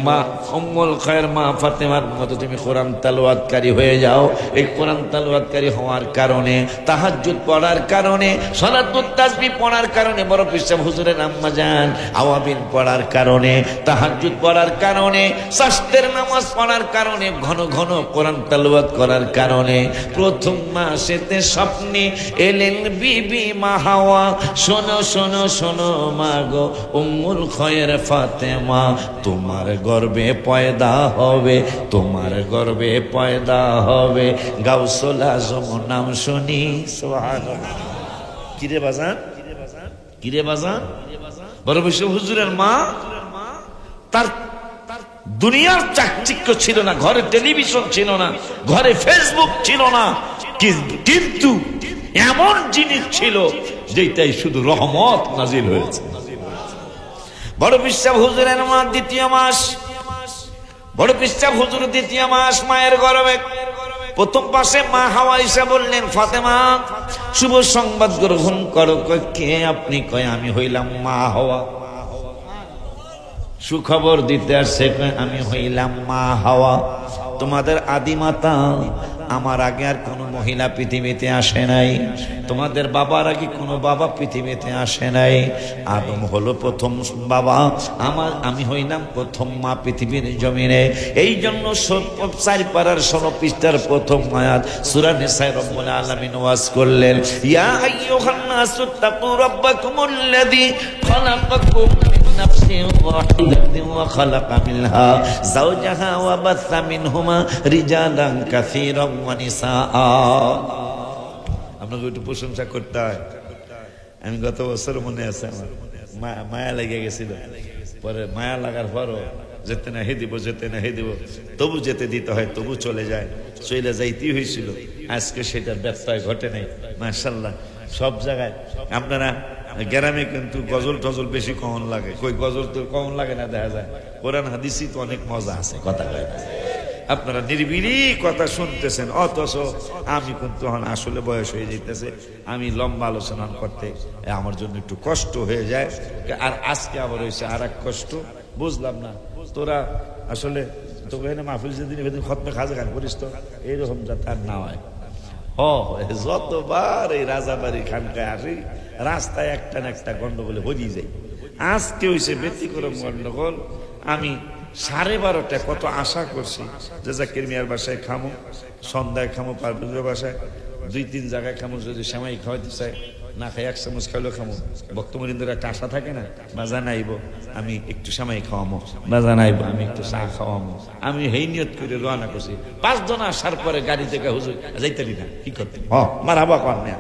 মা উম্মুল খায়ের মা ফাতেমার মতো তুমি কোরআন তেলাওয়াতকারী হয়ে যাও। এই কোরআন তেলাওয়াতকারী হওয়ার কারণে, তাহাজ্জুদ পড়ার কারণে, সালাতুত তাসবিহ পড়ার কারণে, বড় পিসাব হুজুরের আম্মা জান আওয়াবিন পড়ার কারণে, তাহাজ্জুদ পড়ার কারণে, শাস্তের নামাজ পড়ার কারণে, ঘন ঘন কোরআন তেলাওয়াত করার কারণে প্রথম মাসেতে স্বপ্নে এলেন বিবি মা হাওয়া। শোনো শোনো শোনো মা গো উম্মুল খায়ের ফাতেমা, তোমার গর্ভে পয়দা হবে, তোমার গর্ভে পয়দা হবে গাউসুল আজম নাম শুনি। সুবহানাল্লাহ। কিরে বাজান বড় পিসাব হুজুরের মা, তার দুনিয়ার চাকচিক্য ছিল না, ঘরে টেলিভিশন ছিল না, ঘরে ফেসবুক ছিল না, কিন্তু এমন জিনিস ছিল যেটাই শুধু রহমত নাজিল হয়েছে। বড় পিসাব হুজুরের মা দ্বিতীয় মাস, বড় পিসাব হুজুর দ্বিতীয় মাস মায়ের গর্ভে। প্রথম পাশে মা হাওয়া এসে বললেন, ফাতেমা শুভ সংবাদ গ্রহণ করো। কে আপনি? কয় আমি হইলাম মা হাওয়া। সুখবর দিতে আসছে, আমি হইলাম মা হাওয়া, তোমাদের আদিমাতা। আমার আগে আর কোনো মহিলা পৃথিবীতে আসে নাই, তোমাদের বাবার আগে কোনো বাবা পৃথিবীতে আসে নাই। আদম হলো প্রথম বাবা, আমি হইলাম প্রথম মা পৃথিবীর জমিনে। এই জন্য 4 পারার 16 পৃষ্ঠার প্রথম আয়াত সূরা নিসায় রব্বুল আলামিন ওয়াজ করলেন, ইয়া আইয়ুহান নাসু তাকু রাব্বাকুমুল্লাযী খালাকাকুম মিন নাফসিন ওয়াহিদাতিন ওয়া খালাকা মিনহা যাওজাহা ওয়া বাসসা মিনহুমা রিজালান কাসীরান ওয়া নিসা। আপনাকে একটু প্রশংসা করতে হয়। আমি গত বছর মনে আছে আমার মায়া লেগে গেছিল, পরে মায়া লাগার পরও যেতে না হে দিব, যেতে না হে দিব, তবু যেতে দিতে হয়, তবু চলে যায়, চলে যাইতেই হয়েছিল। আজকে সেটার ব্যত্যয় ঘটে নাই মাশাআল্লাহ। সব জায়গায় আপনারা গ্রামে কিন্তু গজল টজল বেশি কমন লাগে, কই গজল তো কমন লাগে না, দেখা যায় কোরআন হাদিসই তো অনেক মজা আছে, কথা কয় না। আপনারা নিরিবিলি কথা শুনতেছেন, অথচ আমি কিন্তু এখন আসলে বয়স হয়ে যেতেছে, আমি লম্বা আলোচনা করতে আমার জন্য একটু কষ্ট হয়ে যায়। আর আজকে আবার হয়েছে আর এক কষ্ট, বুঝলাম না তোরা আসলে তোকে এনে মাহফিল যেদিন সেদিন খতমে খাজা খান করিস তো, এইরকম যাতে আর না হয়। যতবার এই রাজাবাড়ি খানকায় আসি রাস্তায় একটা না একটা গন্ডগোলে হরিয়ে যাই। আজকে হয়েছে ব্যতিক্রম গন্ডগোল। আমি 12:30 কত আশা করছি যে জাকির মিয়ার বাসায় খামো, সন্ধ্যায় খামো পারভেজের বাসায়, 2-3 জায়গায় খামো, যদি সেমাই খাওয়াইতে চাই না খাই 1 চামচ খাইলেও খামো। বক্তমরিন্দের একটা আশা থাকে না, বাজান আইব আমি একটু সেমাই খাওয়ামো, বাজান আইব আমি একটু চা খাওয়ামো। আমি হেই নিয়ত করে রওনা করছি। 5 জন আসার পরে গাড়ি থেকে হুজুর যাইতারি না, কি করতে মারাবা কর না,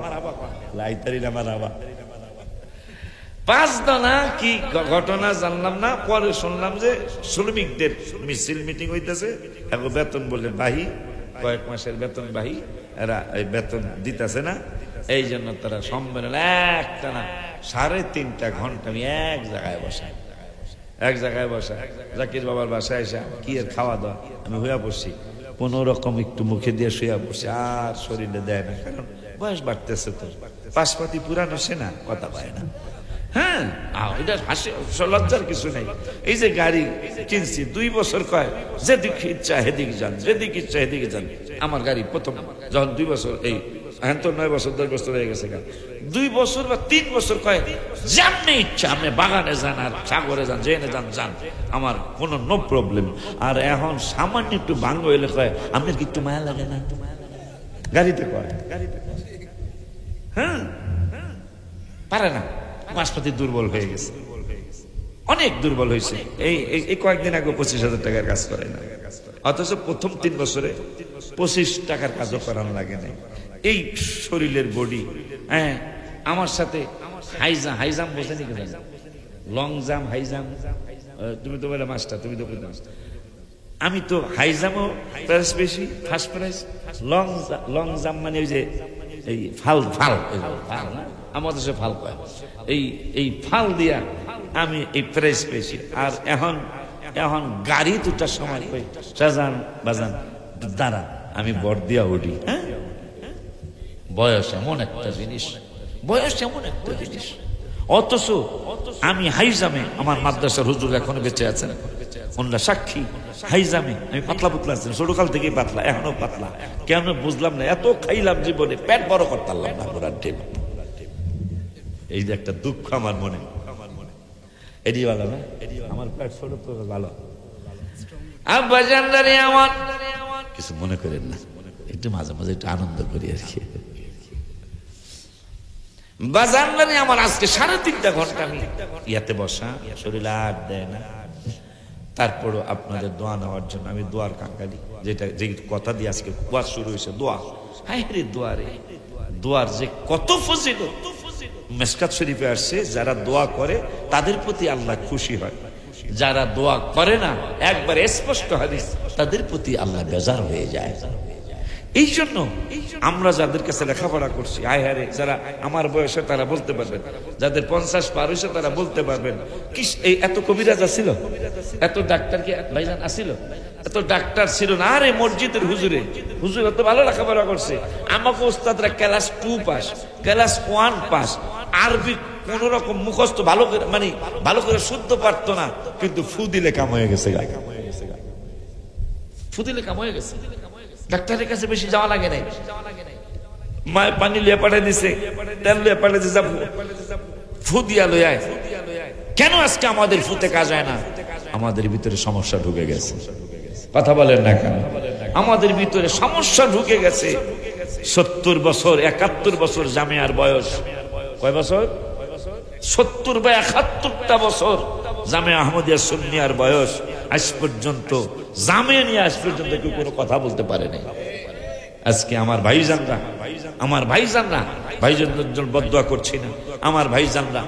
লাইতারি না মারাবা। 5 জনা কি ঘটনা জানলাম না, পরে শুনলাম যে শ্রমিকদের মিছিল মিটিং হইতেছে, এখন বেতন বলে বাহি, কয়েক মাসের বেতন বাহি, এরা এই বেতন দিতেছে না, এই জন্য তারা সম্মেলন একটা না 3.5 ঘন্টা আমি এক জায়গায় বসা জাকির বাবার বাসায় এসে কি এর খাওয়া দাওয়া, আমি হইয়া পড়ছি, কোনো রকম একটু মুখে দিয়ে শুয়া পড়ছি, আর শরীরে দেয় না, কারণ বয়স বাড়তেছে তো, পাশপাতি পুরান হচ্ছে না, কথা পায় না। হ্যাঁ, এটা হাসি লজ্জার কিছু নেই। এই যে গাড়ি কিনছি 2 বছর, কয় যেদিকে ইচ্ছা হেদিকে যান, যেদিকে ইচ্ছা হেদিকে যান। আমার গাড়ি প্রথম যখন 2 বছর, এই এখন তো 9 বছর 10 বছর হয়ে গেছে, 2 বছর বা 3 বছর কয় যেমনি ইচ্ছা আপনি বাগানে যান আর সাগরে যান, জেনে যান, যান, আমার কোনো নো প্রবলেম। আর এখন সামান্য একটু ভাঙ্গ হইলে কয় আপনার কি একটু মায়া লাগে না, গাড়িতে কয়, হ্যাঁ পারে না, মাসপাতি দুর্বল হয়ে গেছে, অনেক দুর্বল হয়েছে। এই কয়েকদিন আগে 25,000 টাকার কাজ করে না, অথচ প্রথম 3 বছরে 25 টাকার কাজও করানো লাগে না। এই শরীরের বডি, হ্যাঁ আমার সাথে হাইজাম বোঝেনি কেন, লং জাম্প হাই জাম্প, তুমি তো বলে মাস্টার, তুমি তো আমি তো হাই জাম্পও প্রাইস বেশি, ফার্স্ট প্রাইজ। লং জাম্প মানে ওই যে এই ফাল না, আমাদের সে ফাল কয়, এই ফাল দিয়া আমি এই প্রাইজ পেয়েছি। আর এখন গাড়ি 2টার সময় কই সাজান বাজান দাঁড়া, আমি বর দিয়া উঠি। হ্যাঁ, বয়স এমন একটা জিনিস, অথচ আমি হাইজামে, আমার মাদ্রাসার হুজুর এখনো বেঁচে আছেন, ওনারা সাক্ষী, হাইজামে আমি পাতলা পুতলা আছি, ছোটকাল থেকেই পাতলা, এখনো পাতলা। কেন বুঝলাম না, এত খাইলাম জীবনে, পেট বড় করতে পারলাম না পুরান টেপ। এই যে একটা দুঃখ আমার মনে, এটি ভালো না, আমার পেট ছোট তো ভালো। আব্বা জানদারে আমার কিছু মনে করেন না, একটু মাঝে মাঝে একটু আনন্দ করি আর কি। বাজানদারে আমার আজকে 3.5 ঘন্টা আমি ইয়াতে বসা, শরীর আর দেয় না, তারপরও আপনাদের দোয়া নেওয়ার জন্য আমি দোয়ার কাঙ্গালি, যেটা যে কথা দিয়ে আজকে ওয়াজ শুরু হয়েছে, দোয়া। হ্যাঁ রে, দোয়ার যে কত ফজিলত মিশকাত শরীফে আসছে, যারা দোয়া করে তাদের প্রতি আল্লাহ খুশি হয়, যারা দোয়া করে না, একবার স্পষ্ট হাদিস, তাদের প্রতি আল্লাহ বেজার হয়ে যায়। এই জন্য আমরা যাদের কাছে লেখাপড়া করছি, আয়হারে যারা আমার বয়সে তারা বলতে পারবেন, যাদের 50 পার হয়েছে তারা বলতে পারবেন, কি এই এত কবিরাজ আসিল, এত ডাক্তার কি ভাইজান আসিল, এত ডাক্তার ছিল না। আরে মসজিদের হুজুর এত ভালো লেখাপড়া করছে, আমাকে ওস্তাদরা ক্লাস 2 পাস, ক্লাস 1 পাস, আরবি কোন রকম মুখস্থ ভালো করে, মানে ভালো করে শুদ্ধ পারতো না, কিন্তু ফু দিলে কাম হয়ে গেছে, ফু দিলে কাম হয়ে গেছে। ডাক্তারের কাছে বেশি যাওয়া লাগে নাই, মায়ের পানি লিয়ে পাঠাই দিছে, তেল লিয়ে পাঠাই দিছে, ফু দিয়া লই আয়। কেন আজকে আমাদের ফুতে কাজ হয় না? আমাদের ভিতরে সমস্যা ঢুকে গেছে, কথা বলেন না কেন? আমাদের ভিতরে সমস্যা ঢুকে গেছে। 70 বছর 71 বছর জামিয়ার বয়স, কয় বছর? 70 বা 71টা বছর জামিয়া আহমদিয়া সুন্নিয়ার বয়স। আজ পর্যন্ত জামিয়া নিয়ে আজ পর্যন্ত কেউ কোনো কথা বলতে পারে নাই। আজকে আমার ভাইজানরা, ভাইজানদের বদদোয়া করছি না, আমার ভাইজানরা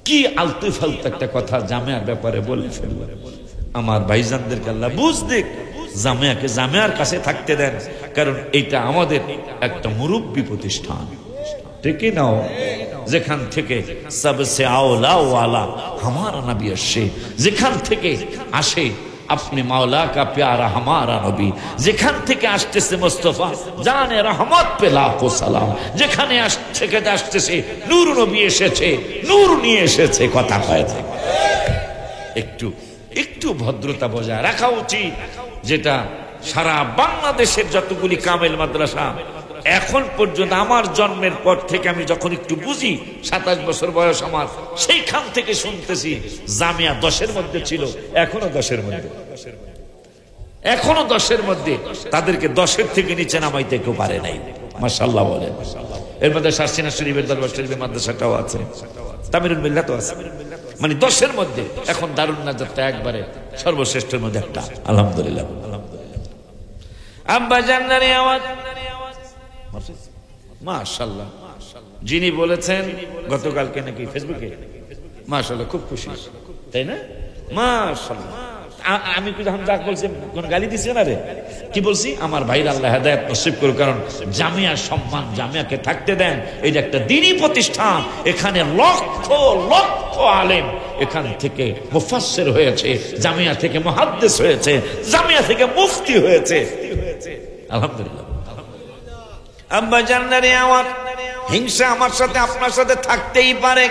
কি আলতু ফালতু একটা কথা জামিয়ার ব্যাপারে বলে ফেলল। আমার ভাইজানদেরকে আল্লাহ বুঝ দেখ, জামিয়াকে জামিয়ার কাছে থাকতে দেন, কারণ এটা আমাদের একটা মুরব্বী প্রতিষ্ঠান, ঠিক না? যেখান থেকে সবসে আওলা ওয়ালা হামারা নবী আসে, যেখান থেকে আসে अपने मौला का प्यारा हमारा नबी, যেখান থেকে আসতেছে মুস্তাফা জানে রহমত পে লাখো সালাম, যেখানে আসতেছে নূর নবী এসেছে, নূর নিয়ে এসেছে, কথা হয়েছে। একটু ভদ্রতা বজায় রাখা উচিত, যেটা সারা বাংলাদেশের যতগুলি কামেল মাদ্রাসা এখন পর্যন্ত আমার জন্মের পর থেকে আমি যখন একটু বুঝি, 27 বছর বয়স আমার, সেইখান থেকে শুনতেছি জামিয়া 10-এর মধ্যে ছিল, এখনো 10-এর মধ্যে, তাদেরকে 10-এর থেকে নিচে নামাইতে কেউ পারে নাই, মাশাআল্লাহ বলেন। এর মধ্যে শারসিনা শরীফের দরবার শরীফের মাদ্রাসাটাও আছে, তামিরুল মিল্লাতও আছে, মানে 10-এর মধ্যে এখন দারুন নাজাতটা একবারে সর্বশ্রেষ্ঠের মধ্যে একটা, আলহামদুলিল্লাহ। আব্বা জান্নারে আওয়াজ, মাশাআল্লাহ, যিনি বলেছেন গতকালকে নাকি ফেসবুকে, মাশাআল্লাহ খুব খুশি, তাই না? মাশাআল্লাহ। আমি কি যখন যাক বলছি কোন গালি দিছে না রে? কি বলছি? আমার ভাইরা আল্লাহ হেদায়েত নসিব করুক, কারণ জামিয়া সম্মান, জামিয়াকে থাকতে দেন, এটা একটা দ্বীনি প্রতিষ্ঠান, এখানে লক্ষ লক্ষ আলেম এখান থেকে মুফাসসির হয়েছে, জামিয়া থেকে মুহাদ্দিস হয়েছে, জামিয়া থেকে মুফতি হয়েছে, আলহামদুলিল্লাহ। আব্বা জান্নারে আমার হিংসা আমার সাথে আপনার সাথে থাকতেই পারে,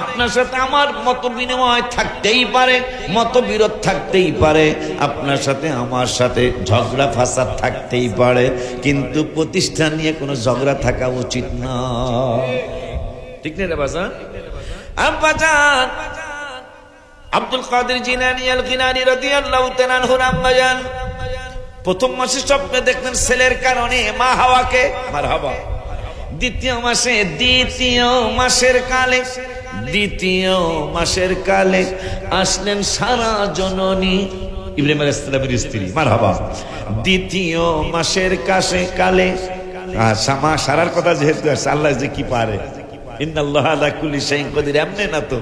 আপনার সাথে আমার মত বিনিময় থাকতেই পারে, মতবিরোধ থাকতেই পারে, আপনার সাথে আমার সাথে ঝগড়া ফাসাদ থাকতেই পারে, কিন্তু প্রতিষ্ঠান নিয়ে কোনো ঝগড়া থাকা উচিত না, ঠিক না রে বাজান? আব্বা জান আব্দুল কাদের জিলানী আল গিলানী রাদিয়াল্লাহু তাআলা আনহু আম্মা জান প্রথম মাসে স্বপ্নে দেখলেন ছেলের কারণে মা হাওয়াকে, মারহাবা। দ্বিতীয় মাসের কালে আসলেন সারা জননী ইব্রাহিম আলাইহিস সালামের স্ত্রী, মারহাবা। দ্বিতীয় মাসের কালে মা সারার কথা যেহেতু আছে, আল্লাহ যে কি পারে, ইন্নাল্লাহা আলা কুল্লি শাইইন কাদির, এমনি না তো।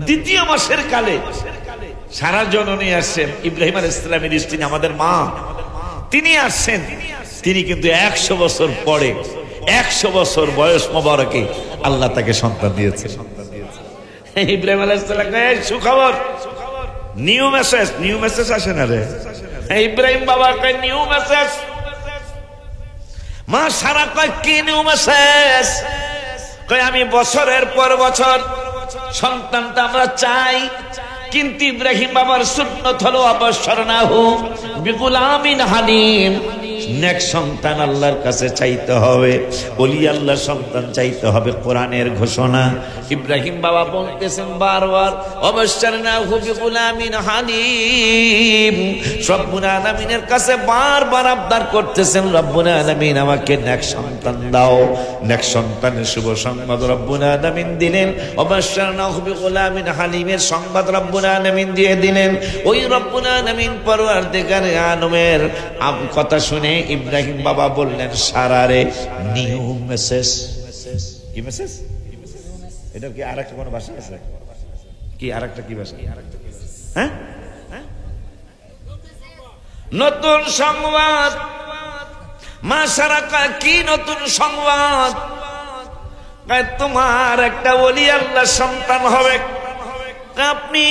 দ্বিতীয় মাসের কালে সারা জননী আসছেন, ইব্রাহিম আলাইহিস সালামের স্ত্রী আমাদের মা, তিনি আসছেন। তিনি কিন্তু 100 বছর পরে, 100 বছর বয়স মোবারকে আল্লাহ তাকে সন্তান দিয়েছে। ইব্রাহিম আলাইহিস সালাম সুখবর, নিউ মেসেজ আসে না রে? ইব্রাহিম বাবা কয় নিউ মেসেজ, মা সারা কয় কি নিউ মেসেজ? কয় আমি বছরের পর বছর সন্তানটা আমরা চাই, কিন্তু ইব্রাহিম বাবার সুন্নত হলো আবাসরনাহু বিগুলামিন হালিম, নেক সন্তান আল্লাহর কাছে চাইতে হবে, ওলি আল্লাহর সন্তান চাইতে হবে, কোরআনের ঘোষণা। ইব্রাহিম বাবা বলতেছেন বারবার আবাসরনাহু বিগুলামিন হালিম, রব্বুল আলামিনের কাছে বারবার আবদার করতেছেন, রব্বুল আলামিন আমাকে নেক সন্তান দাও। নেক সন্তানের শুভ সংবাদ রব্বুল আলামিন দিলেন, আবাসরনাহু বিগুলামিন হালিমের সংবাদ রব্বুল আলামিন দিয়ে দিলেন। ওই রব্বুল আলামিন পরওয়ারদিগারে আলমের কথা শুনে ইব্রাহিম বাবা বললেন, সারারে নিউ মেসেজ। কি মেসেজ? এটা কি আরেকটা কোনো ভাষা আছে? কি আরেকটা কি ভাষা? হ্যাঁ, নতুন সংবাদ। মা সারা কি নতুন সংবাদ? তোমার একটা ওলি আল্লাহ সন্তান হবে, আপনি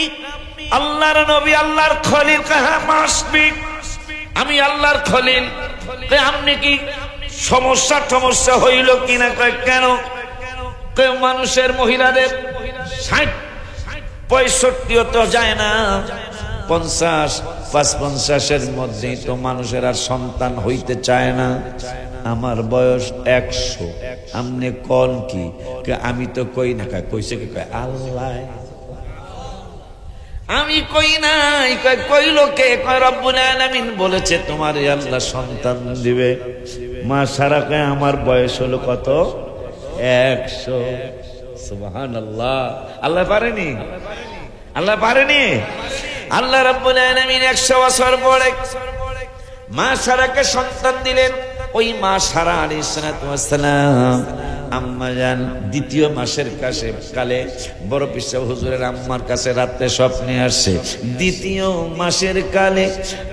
আল্লাহর নবী, আল্লাহর খলিল। হ্যাঁ মাসবিক, আমি আল্লাহর খলিল। আপনি কি সমস্যা হইল কিনা? কেন? মানুষের মহিলাদের 60-65 তো যায় না, 50-55-এর মধ্যে তো মানুষের আর সন্তান হইতে চায় না। আমার বয়স 100, আমনে কোন কি? আমি তো কই না। কইছে কি? কয় আল্লাহ। আমি কই নাই। কইল কে? কয় রব্বুল আলামিন বলেছে তোমার আল্লাহ সন্তান দিবে। মা সারা কয় আমার বয়স হলো কত? 100। সুবহানাল্লাহ। আল্লাহ পারেনি? আল্লাহ পারেনি? আল্লাহ রব্বুল আলামিন 100 বছর পরে মা সারাকে সন্তান দিলেন। ওই মা সারা আলাইহিস সালাম আম্মাজান দ্বিতীয় মাসের কালে বড় পিসা হুজুরের আম্মার কাছে রাত্রে স্বপ্নে আসছে। দ্বিতীয় মাসের কালে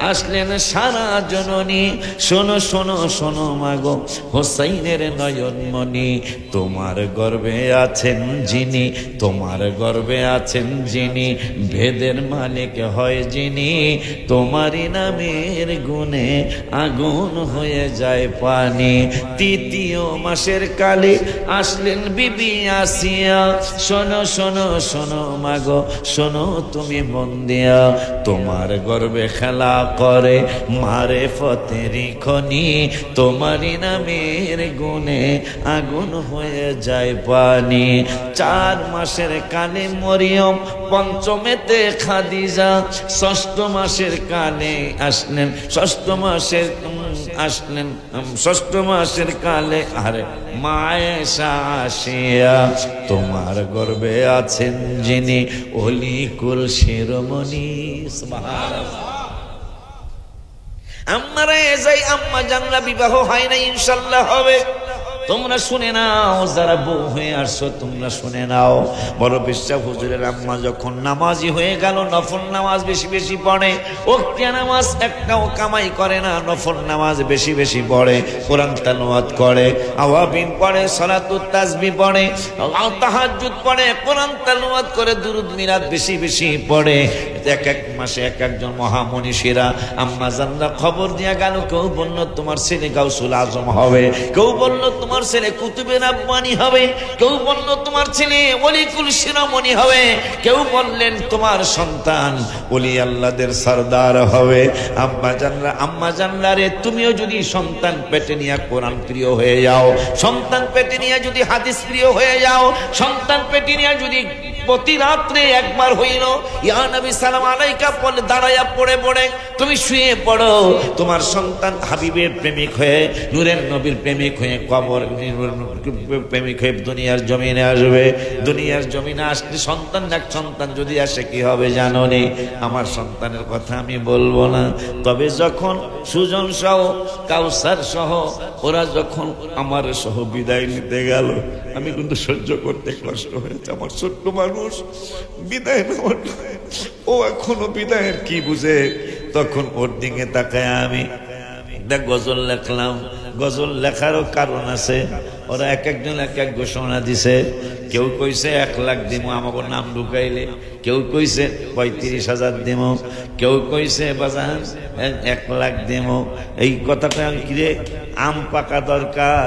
আসলেন সারা জননী, শোনো শোনো শোনো মাগো হোসাইনের নয়নমণি, তোমার গর্ভে আছেন যিনি, তোমার গর্ভে আছেন যিনি, ভেদের মালিক হয় যিনি, তোমারই নামের গুণে আগুন হয়ে যায় পানি। তৃতীয় মাসের কালে আসলেন বিবি আসিয়া, শোনো শোনো শোনো মাগো শোনো তুমি মন দিয়া, তোমার গর্ভে খেলা করে মারে ফতেরি খনি, তোমারই নামের গুণে আগুন হয়ে যায় পানি। 4 মাসের কালে মরিয়ম, পঞ্চমেতে খাদিজা, ষষ্ঠ মাসের কালে আসলেন, ষষ্ঠ মাসের কালে আরে মায়েশা আসিয়া, তোমার গর্ভে আছেন যিনি অলিকুল শিরোমণি। সুবহানাল্লাহ। আমারে যাই আম্মা জানলা বিবাহ হয় না, ইনশাআল্লাহ হবে। তোমরা শুনে নাও, যারা বউ হয়ে আসছো তোমরা শুনে নাও। বড় বিশ্বাস হুজুরের আম্মা যখন নামাজি হয়ে গেল, নফল নামাজ বেশি বেশি পড়ে, ওয়াক্তিয়া নামাজ একটাও কামাই করে না, নফল নামাজ বেশি বেশি পড়ে, কোরআন তেলাওয়াত করে, আওয়াবিন পড়ে, সালাতুত তাসবিহ পড়ে, তাহাজ্জুদ পড়ে, কোরআন তেলাওয়াত করে, দুরুদ মিলাদ বেশি বেশি পড়ে। এক এক মাসে এক একজন মহামনীষীরা আম্মা জানরা খবর দিয়া গেল, কেউ বলল তোমার ছেলে গাউসুল আজম হবে, কেউ বলল তোমার ছেলে কুতুবে রাব্বানি হবে, কেউ বলল তোমার ছেলে ওলিকুল শিরোমণি হবে, কেউ বললেন তোমার সন্তান ওলি আল্লাহদের সরদার হবে। আম্মা জানরা রে, তুমিও যদি সন্তান পেটে নিয়ে কোরআন প্রিয় হয়ে যাও, সন্তান পেটে নিয়ে যদি হাদিস প্রিয় হয়ে যাও, সন্তান পেটে নিয়ে যদি প্রতি রাত্রে একবার হইল ইয়া নবী সালাম আলাইকা বলে দাঁড়ায়া পড়ে পড়ে তুমি শুয়ে পড়ো, তোমার সন্তান হাবিবের প্রেমিক হয়ে, নূরের নবীর প্রেমিক হয়ে, কবর প্রেমিক হয়ে দুনিয়ার জমিনে আসবে। দুনিয়ার জমিনে আসলে সন্তান, এক সন্তান যদি আসে কি হবে জানো নি? আমার সন্তানের কথা আমি বলবো না, তবে যখন সুজন সহ কাউসার সহ ওরা যখন আমার সহ বিদায় নিতে গেল, আমি কিন্তু সহ্য করতে কষ্ট হয়েছে। আমার ছোট্ট মানুষ বিদায় নেওয়ার, ও এখনো বিদায়ের কি বুঝে। তখন ওর দিকে তাকায় আমি একটা গজল লেখলাম। গজল লেখারও কারণ আছে, ওরা এক একজন এক এক ঘোষণা দিছে। কেউ কইছে 1 লাখ দিব আমাকে নাম ঢুকাইলে, কেউ কইছে 35,000 দিব, কেউ কইছে বাজান 1 লাখ দিব। এই কথাটা কিরে, আম পাকা দরকার,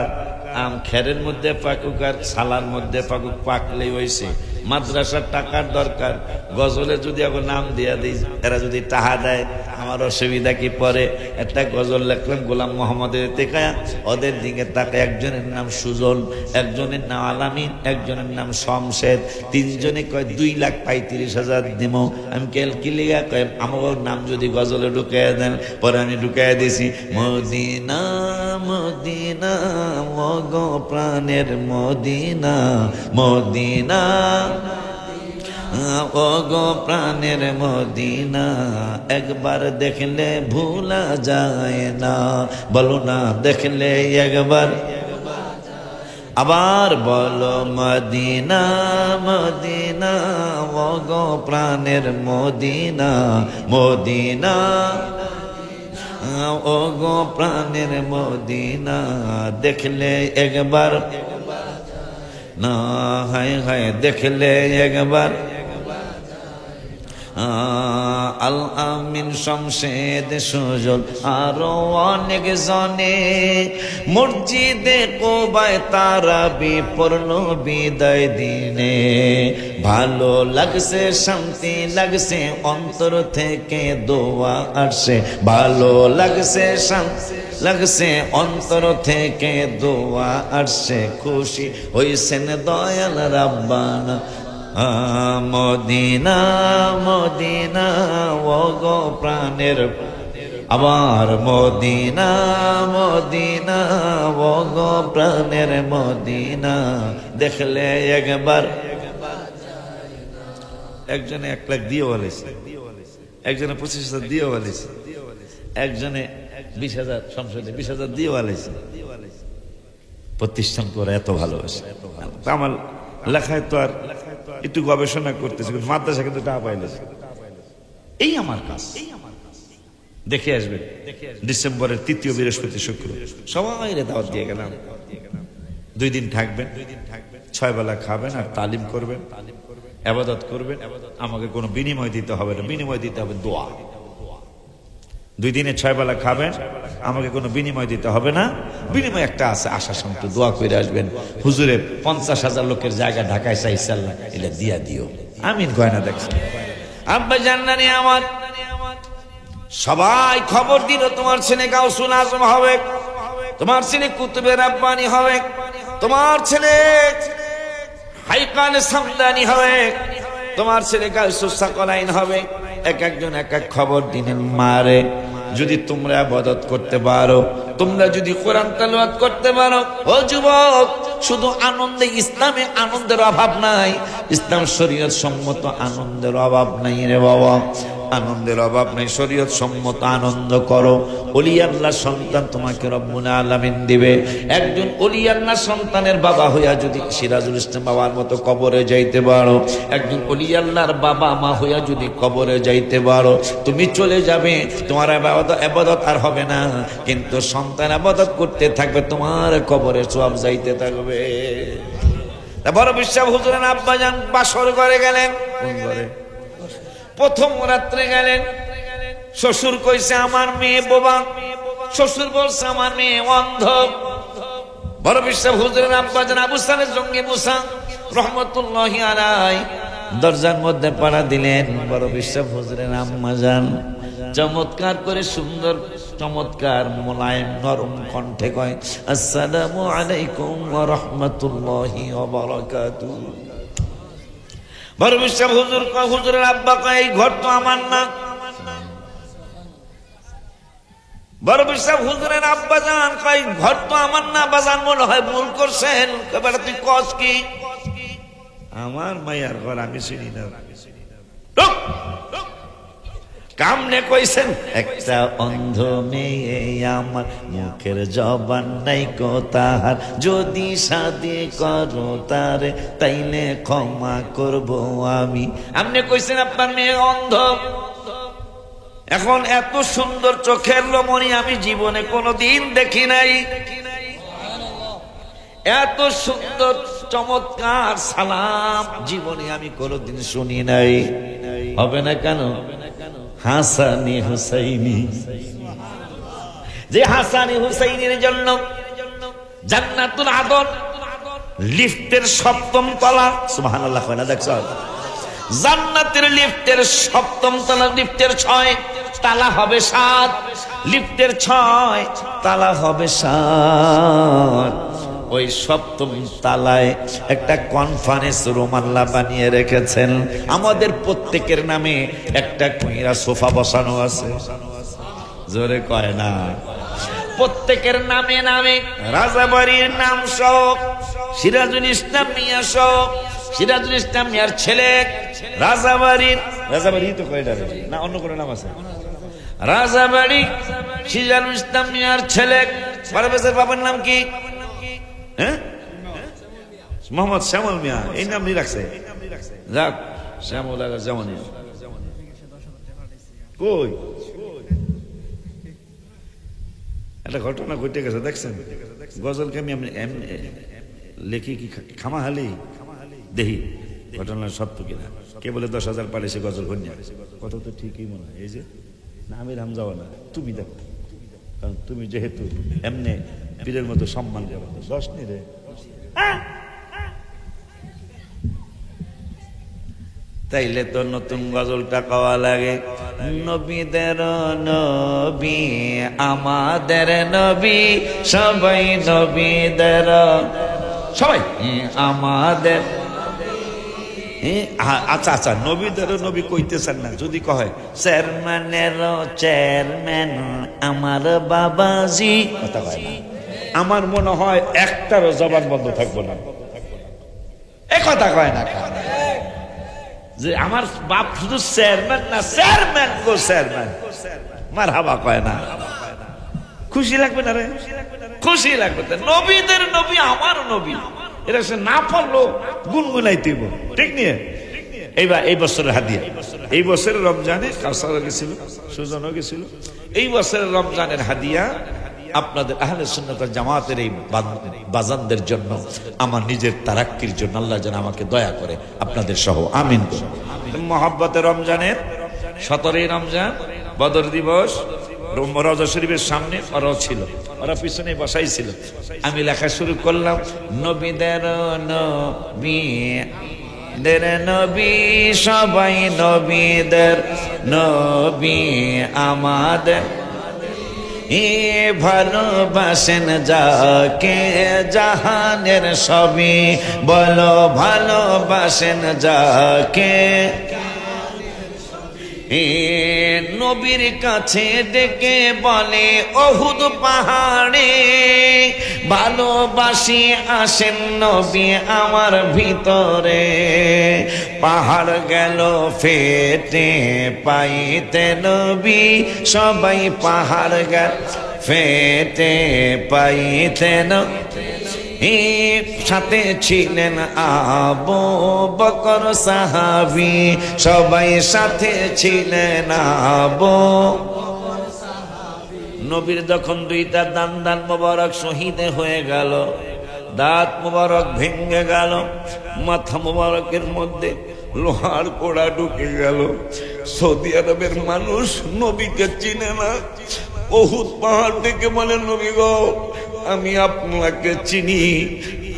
আম খেরের মধ্যে পাকুক আর ছালার মধ্যে পাকুক, পাকলেই হয়েছে। মাদ্রাসার টাকার দরকার, গজলে যদি এখন নাম দিয়া দিই, এরা যদি টাকা দেয় আমার অসুবিধা কি পরে? একটা গজল লেখলাম গোলাম মোহাম্মদের তেকায়া, ওদের দিকে তাকে একজনের নাম সুজন, একজনের নাম আলামিন, একজনের নাম শমশেদ, 3 জনে কয় 2,35,000 দিব। আমি কি লিগা কয় আমার নাম যদি গজলে ঢুকাইয়া দেন, পরে আমি ঢুকাইয়া দিছি মদিনা মদিনা মগো প্রাণের মদিনা, মদিনা ও গো প্রাণের মদিনা, একবার দেখলে ভুলা যায় না। বলো না, দেখলে একবার আবার বলো মদিনা মদিনা ও গো প্রাণের মদিনা, মদিনা ও গো প্রাণের মদিনা, দেখলে একবার না, হায় হায় দেখলে একবার। আল আমিন শমশেদ সুজন আরো অনেক জনে মসজিদে কোবায় তারাবি পড়লো বিদায় দিনে। ভালো লাগছে, শান্তি লাগছে, অন্তর থেকে দোয়া আসে। ভালো লাগছে, শান্তি লাগছে, অন্তর থেকে দোয়া আসে। খুশি হইছেন দয়াল রাব্বানা, মদিনা মদিনা ও গো প্রাণের, আবার মদিনা মদিনা ও গো প্রাণের মদিনা, দেখলে একবার। একজনে 1 লাখ দিয়ে বলেছে, একজনে 25,000 দিয়ে বলেছে, একজনে 20,000 সংসদে 20,000 দিয়ে বলেছে। প্রতিষ্ঠান করে এত ভালোবাসে। আমার লেখায় তো আর একটু গবেষণা করতেছে, কিন্তু মাদ্রাসা কিন্তু টাকা পাইলে এই আমার কাজ। দেখে আসবেন ডিসেম্বরের 3য় বৃহস্পতি শুক্র সবাই দাওয়াত দিয়ে গেলাম। 2 দিন থাকবেন, 6 বেলা খাবেন আর তালিম করবেন, ইবাদত করবেন। আমাকে কোনো বিনিময় দিতে হবে না, বিনিময় দিতে হবে দোয়া। 2 দিনে 6 বেলা খাবেন, আমাকে কোনো বিনিময় দিতে হবে না। বিনিময় একটা আছে, আশার সঙ্গে দোয়া করে আসবেন, হুজুরের 50,000 লোকের জায়গা ঢাকায় চাইছিলাম, এটা দিয়া দিও। আমিন গয়না দেখছেন আব্বা জান্নানি আমার। সবাই খবর দিল তোমার ছেলে গাউসুল আজম হবে, তোমার ছেলে কুতুবে রাব্বানি হবে, তোমার ছেলে হাইকানে সামদানি হবে, তোমার ছেলে গাউসুস সাকলাইন হবে। এক একজন এক এক খবর দিলেন। মারে যদি তোমরা ইবাদত করতে পারো, তোমরা যদি কোরআন তেলাওয়াত করতে পারো, ও যুবক, শুধু আনন্দে, ইসলামে আনন্দের অভাব নাই, ইসলাম শরীয়ত সম্মত আনন্দের অভাব নাই রে বাবা, আনন্দের অভাব নাই। শরীয়ত সম্মত আনন্দ করো। ওলি আল্লাহর সন্তান তোমাকে রব্বুল আলামিন দিবে। একজন ওলি আল্লাহর সন্তানের বাবা হইয়া যদি সিরাজুল ইসলাম বাবার মতো কবরে যাইতে পারো, একজন ওলি আল্লাহর বাবা মা হইয়া যদি কবরে যাইতে পারো, তুমি চলে যাবে, তোমার ইবাদত আর হবে না, কিন্তু সন্তান ইবাদত করতে থাকবে, তোমার কবরে সওয়াব যাইতে থাকবে। বড় বিশ্বাস হুজুরের আব্বা জান বাসর ঘরে গেলেন। কোন ঘরে? প্রথম রাত্রে গেলেন। শ্বশুর কইছে আমার মেয়ে বোবা, শ্বশুর বলছে আমার মেয়ে অন্ধ। বড় বিশ্বাস হুজুরের আব্বা জান আবু সালেহ জঙ্গি মুসা রহমতুল্লাহি আলাইহি দরজার মধ্যে পাড়া দিলেন। বড় বিশ্বাস হুজুরের আম্মা জান চমৎকার করে, সুন্দর চমৎকার মোলায়েম নরম কণ্ঠে কয়, আসসালামু আলাইকুম ওয়া রাহমাতুল্লাহি ওয়া বারাকাতুহু। বড় বিশ্বাস হুজুর কয়, হুজুরের আব্বা কয়, এই ঘর তো আমার না। বড় বিশ্বাস হুজুরের আব্বা জান কয়, ঘর তো আমার না বাজান, মনে হয় ভুল করছেন। বেটা তুই কস কি? আমার মায়ের ঘর আমি চিনি না। কামনে কইছেন, একটা অন্ধ মেয়ে আমার, মুখের জবান নাই কো তাহার, যদি শাদি করো তারে তাইলে ক্ষমা করব আমি। আপনি কইছেন আপনার মেয়ে অন্ধ। এখন এত সুন্দর চোখের রমণী আমি জীবনে কোনোদিন দেখি নাই, এত সুন্দর চমৎকার সালাম জীবনে আমি কোনোদিন শুনি নাই। হবে না কেন? হাসানি হুসাইনি, যে হাসানি হুসাইনের জন্য জান্নাতুল আদন লিফটের 7ম তলা, সুবহানাল্লাহ কয় না? দেখছ জান্নাতের লিফটের 7ম তলা, লিফটের 6 তালা হবে 7, লিফটের 6 তালা হবে 7। ওই 7ম তালায় একটা কনফারেন্স রুম আল্লাহ বানিয়ে রেখেছেন। আমাদের প্রত্যেকের নামে একটা কইরা সোফা বসানো আছে। জোরে কয় না? প্রত্যেকের নামে নামে রাজাবাড়ির নাম সহ, সিরাজুল ইসলাম মিয়া সহ, সিরাজুল ইসলাম মিয়ার ছেলে রাজাবাড়ির, রাজাবাড়ি তো কয়টা না অন্য কোনো নাম আছে? রাজাবাড়ি সিরাজুল ইসলাম মিয়ার ছেলে পারভেজের বাবার নাম কি? হ্যাঁ, মোহাম্মদ শ্যামল মিয়া, এই নাম নিয়ে রাখছে। যাক, শ্যামল আর যেমন কই একটা ঘটনা ঘটে গেছে দেখছেন। গজলকে আমি লেখি কি খামাহালি দেখি ঘটনা সত্য কিনা। কে বলে 10,000 পারে সে গজল হন্যা, কত তো ঠিকই মনে হয়। এই যে আমির হামজাও না, তুমি দেখো, কারণ তুমি যেহেতু এমনি পীরের মতো সম্মান করো, 10 নি রে। তাইলে তো নতুন গজলটা পাওয়া লাগে। নবীদের নবী আমাদের নবী, সবাই নবীদের, সবাই আমাদের। আচ্ছা আচ্ছা, নবীদের নবী কইতেছেন না, যদি কয় চেয়ারম্যানের চেয়ারম্যান আমার বাবাজি, কথা কয় না, আমার মনে হয় একটারও জবান বন্ধ থাকবো না। এ কথা কয় না যে আমার বাপ শুধু চেয়ারম্যান না, চেয়ারম্যান গো চেয়ারম্যান, মারহাবা কয় না। খুশি লাগবে না রে? খুশি লাগবে। নবীদের নবী আমার নবী, এটা সে না পারলো গুনগুনাইতেইব, ঠিক নিয়ে। এইবার এই বছরের হাদিয়া, এই বছরের রমজানে কাউসারও গেছিল, সুজনও গেছিল। এই বছরের রমজানের হাদিয়া আপনাদের আহলে সুন্নাত ওয়াল জামাতের এই বাজানদের জন্য, আমার নিজের তারাক্কির জন্য আল্লাহ যেন আমাকে দয়া করে আপনাদের সহ, আমিন। মহব্বতের রমজানের 17ই রমজান বদর দিবস, রওজা শরীফের সামনে ওরাও ছিল, ওরা পিছনে বসাই ছিল। আমি লেখা শুরু করলাম, নবীদের নবী দের নবী, সবাই নবীদের নবী আমাদের, ভালোবাসেন যাকে জাহানের সবই, বলো ভালোবাসেন যাকে। নবীর কাছে ডেকে বলে অহুদ পাহাড়ে, ভালোবাসি আসেন নবী আমার ভিতরে। পাহাড় গেল ফেটে পাইতে নবী, সবাই পাহাড় গেল ফেটে পাইতে নবী। সাথে ছিলেন আবু বকর সাহাবী, সবাই সাথে ছিলেন আবু। নবীর যখন দুইটা দান মোবারক শহীদ হয়ে গেল, দাঁত মোবারক ভেঙে গেল, মাথা মোবারকের মধ্যে লোহার কোড়া ঢুকে গেল। সৌদি আরবের মানুষ নবীকে চিনে না। উহুদ পাহাড় থেকে বলেন, নবী গো আমি আপনাকে চিনি,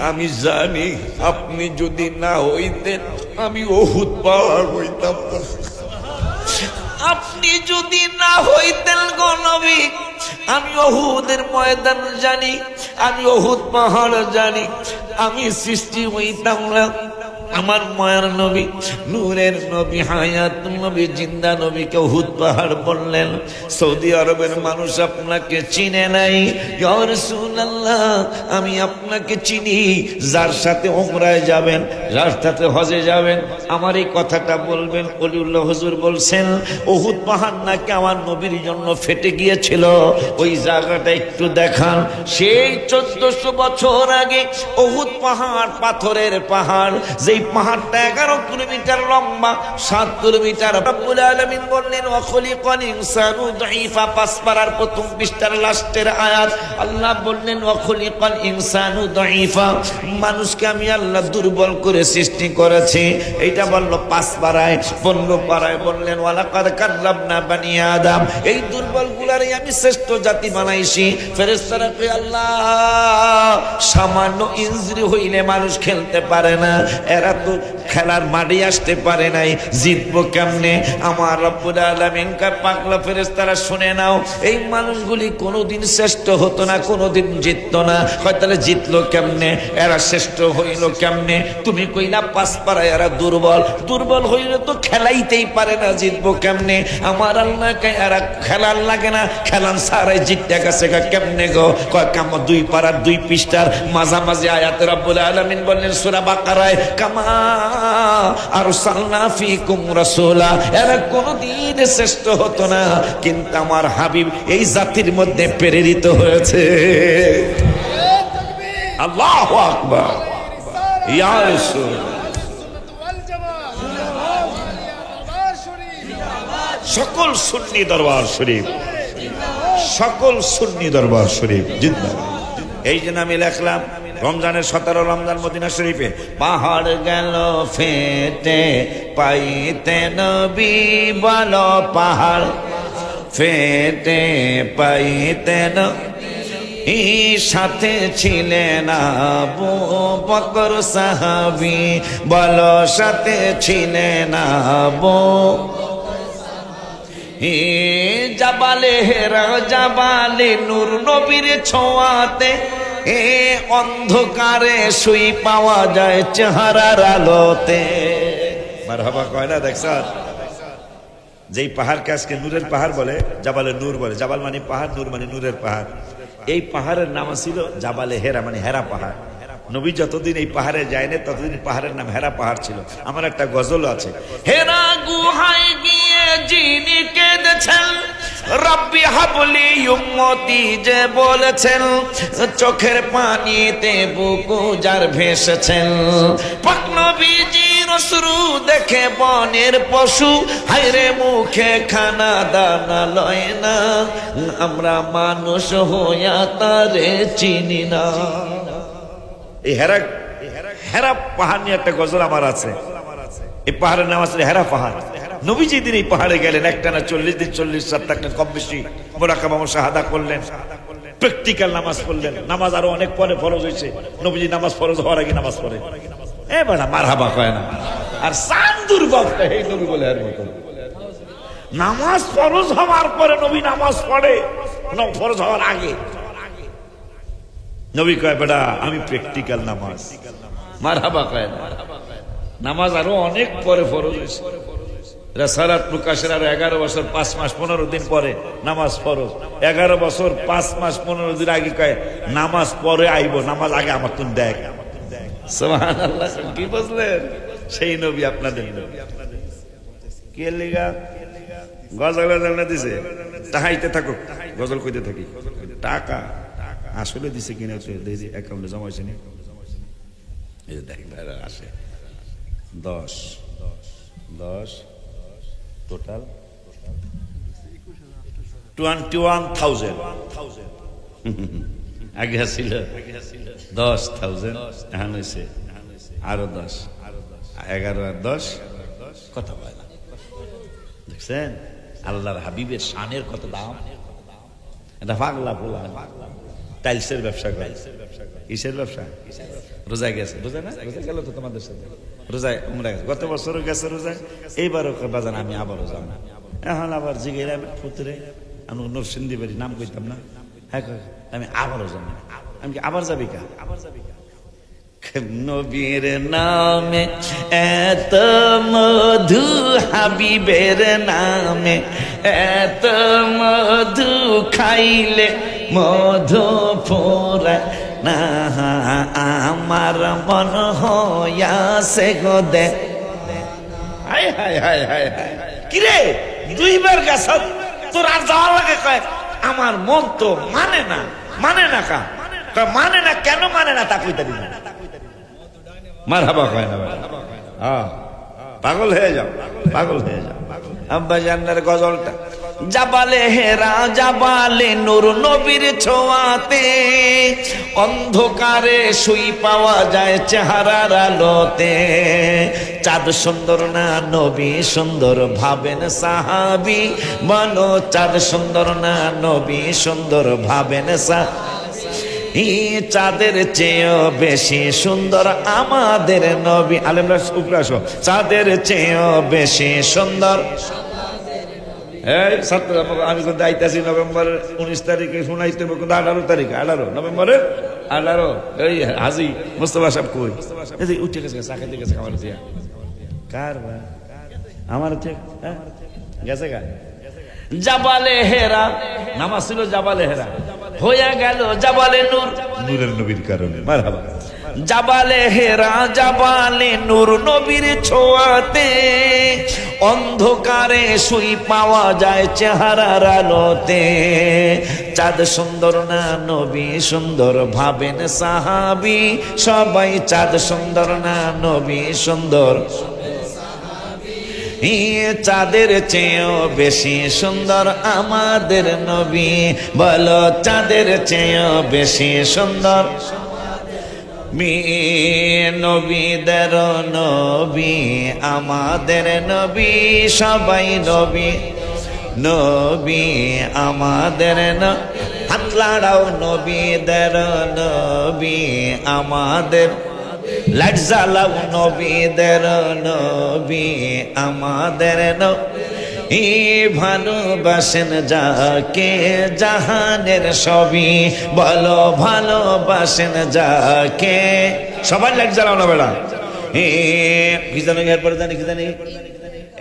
আমি জানি আপনি যদি না হইতেন আমি উহুদ পাহাড় হইতাম না। আপনি যদি না হইতেন গো নবী, আমি উহুদের ময়দান জানি, আমি উহুদ পাহাড় জানি, আমি সৃষ্টি হইতাম না। আমার মায়ের নবী, নূরের নবী, হায়াতুল নবী, জিন্দা নবীকে উহুদ পাহাড় বললেন। সৌদি আরবের মানুষ আপনাকে চিনে নাই। ইয়া রাসূলুল্লাহ, আমি আপনাকে চিনি, যার সাথে উমরায় যাবেন, যার সাথে হজে যাবেন, আমার এই কথাটা বলবেন। ওলিউল্লাহ হুজুর বলছেন, উহুদ পাহাড় নাকি আমার নবীর জন্য ফেটে গিয়েছিল, ওই জায়গাটা একটু দেখান। সেই 1400 বছর আগে উহুদ পাহাড় পাথরের পাহাড়, যেই পাহাড়টা 11 কিলোমিটার লম্বা, 7 কিলোমিটার। রব্বুল আলামিন বললেন, ওয়া খুলিকাল ইনসানু দাঈফা, পাঁচ পারার প্রথম পৃষ্ঠার লাস্টের আয়াত। আল্লাহ বললেন, ওয়া খুলিকাল ইনসানু দাঈফা, মানুষকে আমি আল্লাহ দুর্বল করে সৃষ্টি করেছি। এইটা বলল 5 পারায়। 15 পারায় বললেন, ওয়া লাকাদ কাররামনা বানি আদম, এই দুর্বলগুলারই আমি শ্রেষ্ঠ জাতি বানাইছি। ফেরেশতারা কই, আল্লাহ সামান্য ইনজুরি হইলে মানুষ খেলতে পারে না, এরা তো খেলার মাঠে আসতে পারে নাই, জিতবো কেমনে? আমার রব্বুল আলামিন কা পাগলা ফেরেশতারা শুনে নাও, এই মানুষগুলি কোনোদিন শ্রেষ্ঠ হতো না, কোনোদিন জিততো না। তাহলে জিতলো কেমনে? এরা শ্রেষ্ঠ হইল কেমনে? তুমি কইলা 5 পারায় এরা দুর্বল, দুর্বল হইলে তো খেলাইতেই পারে না, জিতবো কেমনে? আমার আল্লাহ কে এরা খেলার লাগে না, খেলান সারাই জিততে গেছে কেমনে গো? কয় কাম 2 পারার 2 পৃষ্ঠার মাঝামাঝি আয়াতে রব্বুল আলামিন বললেন সূরা বাকারায়, কামা আরসালনা ফীকুম রাসূলা, এরা কোনদিন শ্রেষ্ঠ হতো না, কিন্তু আমার হাবিব এই জাতির মধ্যে প্রেরিত হয়েছে। আল্লাহু আকবার, ইয়া রাসূল। সকল সুন্নি দরবার শরীফ, সকল সুন্নি দরবার শরীফ জিন্দাবাদ। এই জন্য আমি লিখলাম, রমজানের 17 রমজান মদিনা শরীফে, পাহাড় গেল ফেটে পাইতে নবী, বলো পাহাড় ফেটে পাইতে নবী, সাথে ছিলেন আবু বকর সাহাবী, বলো সাথে ছিলেন আবু। জাবালে হেরা, জাবালে নূর, নবীর ছোঁয়াতে অন্ধকারে শুই পাওয়া যায় চেহারার আলোতে। মারহাবা কয় না? দেখছেন যেই পাহাড়কে আজকে নূরের পাহাড় বলে, জাবালে নূর বলে। জাবাল মানে পাহাড়, নূর মানে নূরের পাহাড়। এই পাহাড়ের নাম ছিল জাবালে হেরা, মানে হেরা পাহাড়। নবী যতদিন এই পাহাড়ে যায়নি ততদিন পাহাড়ের নাম হেরা পাহাড় ছিল। আমার একটা গজল আছে, হেরা গুহায় গিয়ে যিনি কেঁদেছেন, রব্বি হাবলি উম্মতি যে বলেছেন, চোখের পানিতে বুক যার ভেসেছেন। পাক নবীজির অশ্রু দেখে বনের পশু হায়রে মুখে খানা দানা লয় না, আমরা মানুষ হইয়া তারে চিনি না। এই হেরা পাহাড় নিয়ে একটা গজল আমার আছে। এই পাহাড়ের নাম আছে হেরা পাহাড়। নবীজি দিন এই পাহাড়ে গেলেন, একটানা 40 দিন 40 রাত থাকলেন, কম বেশি মুরাকাবা মুশাহাদা করলেন, প্র্যাকটিক্যাল নামাজ পড়লেন। নামাজ আরো অনেক পরে ফরজ হয়েছে, নবীজি নামাজ ফরজ হওয়ার আগে নামাজ পড়ে। এ বেটা মারহাবা কয় না, আর চান্দুর বাপটা এই নবী বলে এর মতো। নামাজ ফরজ হওয়ার পরে নবী নামাজ পড়ে, ফরজ হওয়ার আগে। নবী কয় বেটা আমি প্র্যাকটিক্যাল নামাজ, মারহাবা কয় না। নামাজ আরো অনেক পরে ফরজ হয়েছে। রেসালাত প্রকাশের আরো 11 বছর 5 মাস 15 দিন পরে নামাজ ফরজ। 11 বছর 5 মাস 15 দিন আগে কয় নামাজ পরে আইব, নামাজ আগে আমার তুমি দেখ। সুবহানাল্লাহ, কি বুঝলেন? সেই নবী আপনাদের নবী। কি লিগা গজল না দিছে, তাহাইতে থাকো, গজল কইতে থাকি। টাকা আসলে দিছে কিনা তো দেখি অ্যাকাউন্টে জমা হয়েছে নি। এই দেখ আসে 10 টোটাল 21,000। আগে ছিল 10,000, এখন হয়েছে আরো 10, 11 আর 10 কথা বলে না। দেখছেন আল্লাহর হাবিবের শানের কত দাম। এটা পাগলা পোলা টাইলসের ব্যবসা করে। কিসের ব্যবসা? রোজা গেছে, রোজা না রোজা গেল তো তোমাদের সাথে, রোজায় উমরা গেছে, গত বছরও গেছে রোজায়, এইবারও বাজান আমি আবারও যাব না। এখন আবার জিগেলাম পুত্রে, আমি নরসিংদী বাড়ি নাম কইতাম না, হ্যাঁ আমি আবারও যাব না। আমি কি আবার যাবি কা? আবার যাবি কা? নবীর নামে এত মধু, হাবিবের নামে এত মধু, খাইলে মধু ফোরায় না আমার মন হইয়াছে গো দে। হায় হায় হায় হায় হায়, কিরে 2 বার গাছ তোর আর যাওয়া লাগে? কয় আমার মন তো মানে না। মানে না কা? মানে না কেন মানে না তা কইতে দিন। মারহাবা কয় না, পাগল হয়ে যাও, পাগল হয়ে যাও। আব্বা জান্নার গজলটা, জাবালে হেরা জাবালে নূর, নবীর ছোঁয়াতে অন্ধকারে শুই পাওয়া যায় চেহারার আলোতে। চাঁদ সুন্দর না নবী সুন্দর, ভাবেন সাহাবী বলো চাঁদ সুন্দর না নবী সুন্দর, ভাবেন চাঁদের চেয়েও বেশি সুন্দর আমাদের নবী। আলেমরা উপরে আসো। চাঁদের চেয়েও বেশি সুন্দর। এই আমি কিন্তু আইতাছি নভেম্বরের 19 তারিখে, শুনাইতে 18 তারিখে, 18 নভেম্বরের 18। এই হাজি মুস্তফা সাহেব কই? উঠে গেছে, চা খাইতে গেছে আমার দিয়া। কার ভাই? আমার গেছে গা। জাবালে হেরা নামাজ ছিল, জাবালে হেরা হইয়া গেল জাবালে নূর, নূরের নবীর কারণে। মারহাবা। জাবালে হেরা জাবালে নূর, নবীর ছোঁয়াতে অন্ধকারে শুই পাওয়া যায় চেহারার আলোতে। চাঁদ সুন্দর না নবী সুন্দর, ভাবেন সাহাবী সবাই। চাঁদ সুন্দর না নবী সুন্দর, চাঁদের চেয়েও বেশি সুন্দর আমাদের নবী বলো। চাঁদের চেয়েও বেশি সুন্দর নবীদের নবী আমাদের নবী সবাই। নবী নবী আমাদের হাত লাড়াও, নবীদের নবী আমাদের লাইট জ্বালাও, নবীদের নবী আমাদের নবী ভালোবাসেন যাকে জাহানের সবই বলো। ভালোবাসেন যাকে সবাই লাইট জ্বালাও না বেড়া। কি জানো এরপরে জানি কি জানি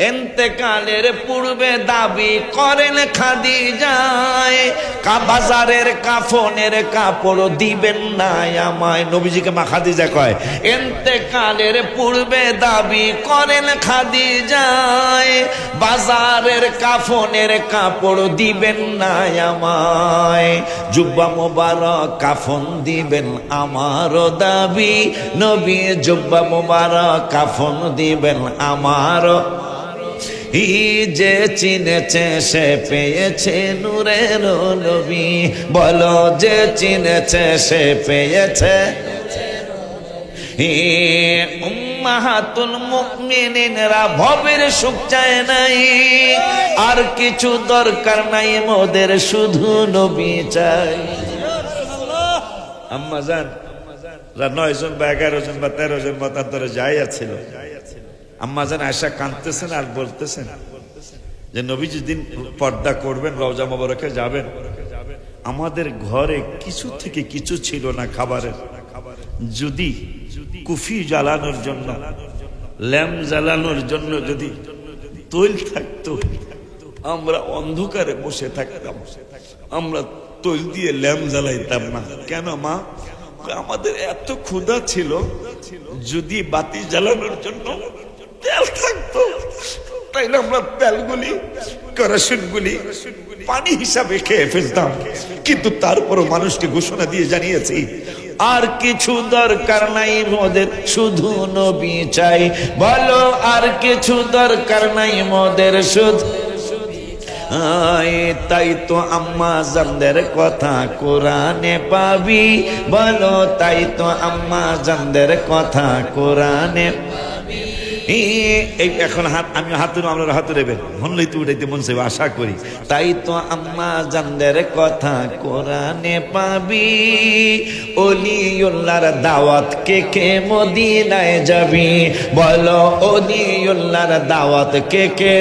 এন্তেকালের পূর্বে দাবি করেন খাদিজায়, বাজারের কাফনের কাপড় দিবেন না আমায়। নবীজিকে মা খাদিজা কয়, এন্তেকালের পূর্বে দাবি করেন খাদিজায়, বাজারের কাফনের কাপড় দিবেন না আমায়। জুব্বা মোবারক কাফন দিবেন আমারও দাবি, নবী জুব্বা মোবারক কাফন দিবেন আমারও। যে চিনেছে সে পেয়েছে নূরের নবী, বলো যে চিনেছে সে পেয়েছে। উম্মাহাতুল মুমিনিনরা ভবের সুখ চায় নাই, আর কিছু দরকার নাই মোদের, শুধু নবী চাই। আম্মা জান 9 জন বা 11 জন বা 13 জন মতান্তরে যাই আছিল, আম্মা জান আয়েশা কাঁদতেছেন আর বলতেছেন যে নবী যেদিন পর্দা করবেন, রওজা মোবারকে যাবেন, আমাদের ঘরে কিছু থেকে কিছু ছিল না খাবারের। যদি কুফি জ্বালানোর জন্য, ল্যাম্প জ্বালানোর জন্য যদি তৈল থাকতো, আমরা অন্ধকারে বসে থাকতাম, আমরা তৈল দিয়ে ল্যাম্প জ্বালাইতাম না। কেন মা? আমাদের এত ক্ষুধা ছিল, যদি বাতি জ্বালানোর জন্য তেল থাকতো, তাইলে আমরা তেলগুলি, কেরোসিনগুলি পানি হিসাবে খেয়ে ফেলতাম। কিন্তু তারপরও মানুষকে ঘোষণা দিয়ে জানিয়েছি, আর কিছু দরকার নাই মোদের, শুধু নবী চাই। বলো আর কিছু দরকার নাই মোদের, শুধু। তাই তো আম্মা জানদের কথা কোরআনে পাবি, বলো তাই তো আম্মা জানদের কথা কোরআনে। এই এখন আমি হাতুর, আমরা হাতু দেবেন হনলেই তো উঠাইতে মন চাইবে, আশা করি। তাই তো আম্মা জানদের কথা কোরআনে পাবি, ওলিউল্লাহর দাওয়াত কে কে মদিনায় যাবি, বলো ওলিউল্লাহর দাওয়াত কে কে।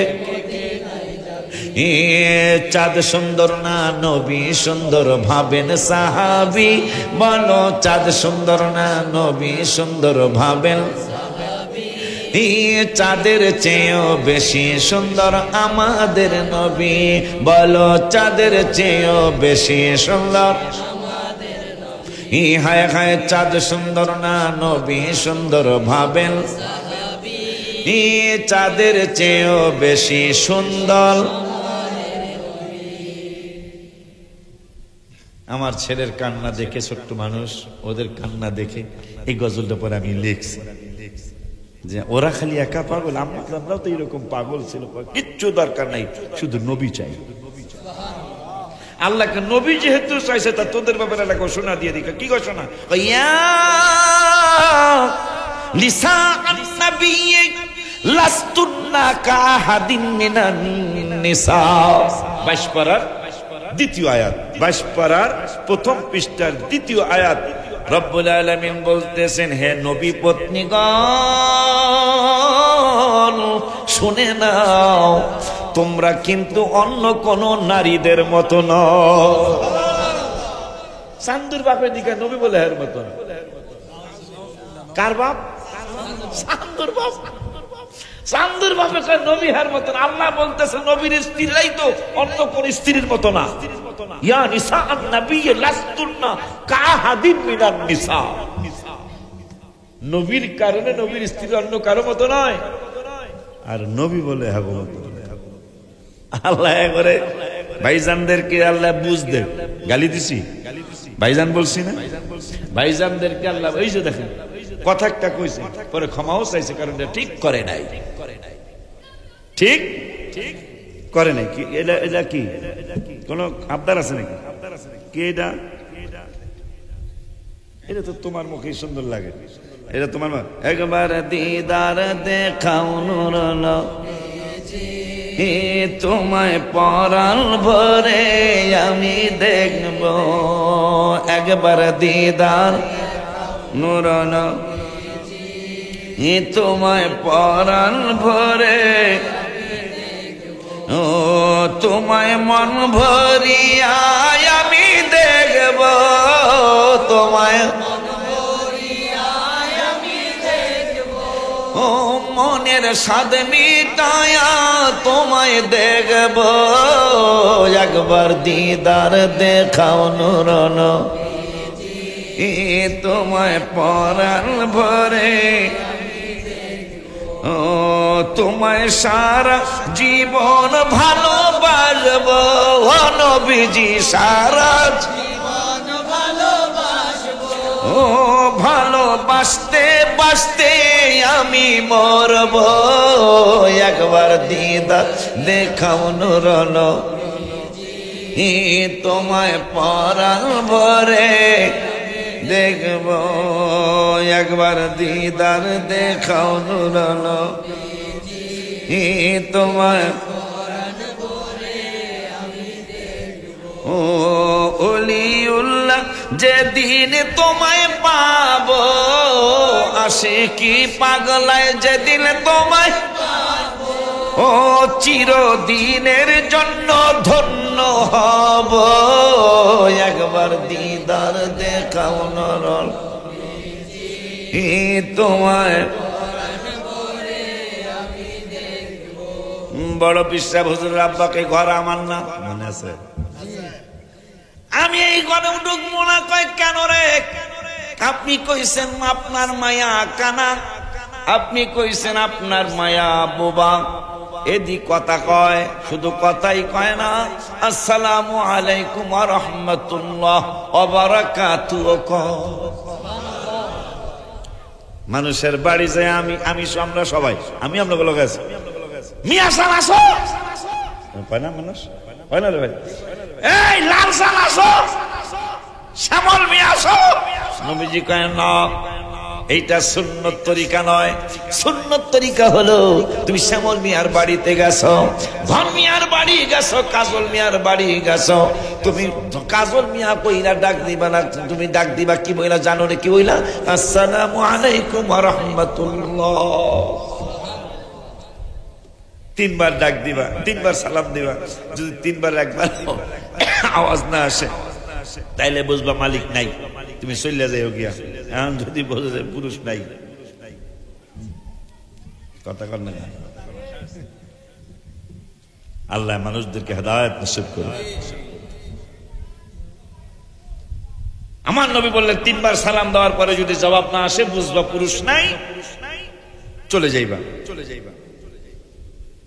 চাঁদ সুন্দর না নবী সুন্দর ভাবেন সাহাবী, বলো চাঁদ সুন্দর না নবী সুন্দর ভাবেন। চাঁদের চেয়েও বেশি সুন্দর আমাদের নবী, বলো চাঁদের চেয়েও বেশি সুন্দর। হায় হায় চাঁদ সুন্দর না নবী সুন্দর ভাবেন, চাঁদের চেয়েও বেশি সুন্দর। আমার ছেলের কান্না দেখে, ছোট্ট মানুষ, ওদের কান্না দেখে এই গজলটা পরে আমি লিখছি যে ওরা খালি একা পাগল, আমরাও তো এরকম পাগল ছিল, কিচ্ছু দরকার নাই, শুধু নবী চাই। আল্লাহকে নবী যেহেতু চাইছে, তা তোদের ব্যাপারে একটা ঘোষণা দিয়ে দিক। কি ঘোষণা? দ্বিতীয় আয়াত, 22 পারার প্রথম পৃষ্ঠার দ্বিতীয় আয়াত। রব্বুল আলামিন বলতেছেন, হে নবী পত্নীগণ শুনে নাও, তোমরা কিন্তু অন্য কোন নারীদের মতো নও। চান্দুর বাপের দিকে নবী বলে এর মতো। কার বাপ? চান্দুর বাপ। চান্দুর বাপে নবী হার মতন। আল্লাহ বলতেছে নবীর স্ত্রীরাই তো অন্য কোন স্ত্রীর মতো না। ইয়া নিসা আন-নবী লাস্তুন্না কাহাদিন মিনান নিসা। নবীর কারণে নবীর স্ত্রী অন্য কারো মতো নয়। আর নবী বলে হাগো মতো। আল্লাহ করে ভাইজানদেরকে আল্লাহ বুঝ দে। গালি দিছি? ভাইজান বলছি না? ভাইজানদেরকে আল্লাহ ওই যে দেখেন কথা একটা কইছে, পরে ক্ষমাও চাইছে, কারণ ঠিক করে নাই। ঠিক করে নাই। কি এটা কি কোন আবদার আছে নাকি? কি এটা? এটা তো তোমার মুখে সুন্দর লাগে। এটা তোমার একবার দিদার দেখাও নূর তোমায় পরাণ ভরে আমি দেখব, একবার দিদার নূর তোমায় পরাণ ভরে, ও তোমায় মন ভরিয়া আমি দেখব, তোমায় ও মন মনের স্বাদ মিটায়া তোমায় দেখব, একবার দিদার দেখাও নূর নবী, তোমায় পরাণ ভরে, ও তোমায় সারা জীবন ভালোবাসবো, ও নবীজি সারা জীবন ভালোবাসবো, ও ভালোবাসতে বাসতে আমি মরব, একবার দিদার দেখাও নূর নবী, তোমায় পরাণ ভরে দেখব, একবার দিদার দেখাও নূর নবী, তোমায় ও ওলিউল্লাহ যেদিন তোমায় পাবো, আশিকি পাগলায় যেদিন তোমায় পাবো, ও চিরদিনের জন্য ধন্য হব, একবার দিদার দেখাও নূর নবী, তোমায় বড় বিশ্বাস হুজুর আব্বাকে ঘর আমার না মনে আছে, আমি এই ঘরে ঢুকবো না, কয় কেন রে? আপনি কইছেন আপনার মায়া কানা, আপনি কইছেন আপনার মায়া বোবা, এদি কথা কয়, শুধু কথাই কয় না, আসসালামু আলাইকুম ওয়া রাহমাতুল্লাহ ওয়া বারাকাতুহু কয়। মানুষের বাড়ি যায় আমি আমরা সবাই আমরা বলে গেছি মিয়া সাল আসো, কয় না মানুষ, কয় না রে ভাই, এই লাল সাল আসো, শ্যামল মিয়া আসো, নবীজি কয় না, এইটা সুন্নত তরিকা নয়। সুন্নত তরিকা হলো তুমি শ্যামল মিয়ার বাড়িতে গেছো, ধন মিয়ার বাড়ি গেছো, কাজল মিয়ার বাড়ি গেছো, তুমি কাজল মিয়া কইরা ডাক দিবা না, তুমি ডাক দিবা কি বইলা জানো রে? কি বইলা? আসসালামু আলাইকুম ওয়া রাহমাতুল্লাহ। তিনবার ডাক দিবা, তিনবার সালাম দিবা। যদি তিনবার একবার আওয়াজ না আসে তাইলে বুঝবা মালিক নাই, তুমি চলে যাও গিয়া। এখন যদি বোঝা যায় পুরুষ নাই, কথা কর না। আল্লাহ মানুষদেরকে হেদায়েত নসিব করুন। আমার নবী বললেন তিনবার সালাম দেওয়ার পরে যদি জবাব না আসে বুঝবা পুরুষ নাই, চলে যাইবা।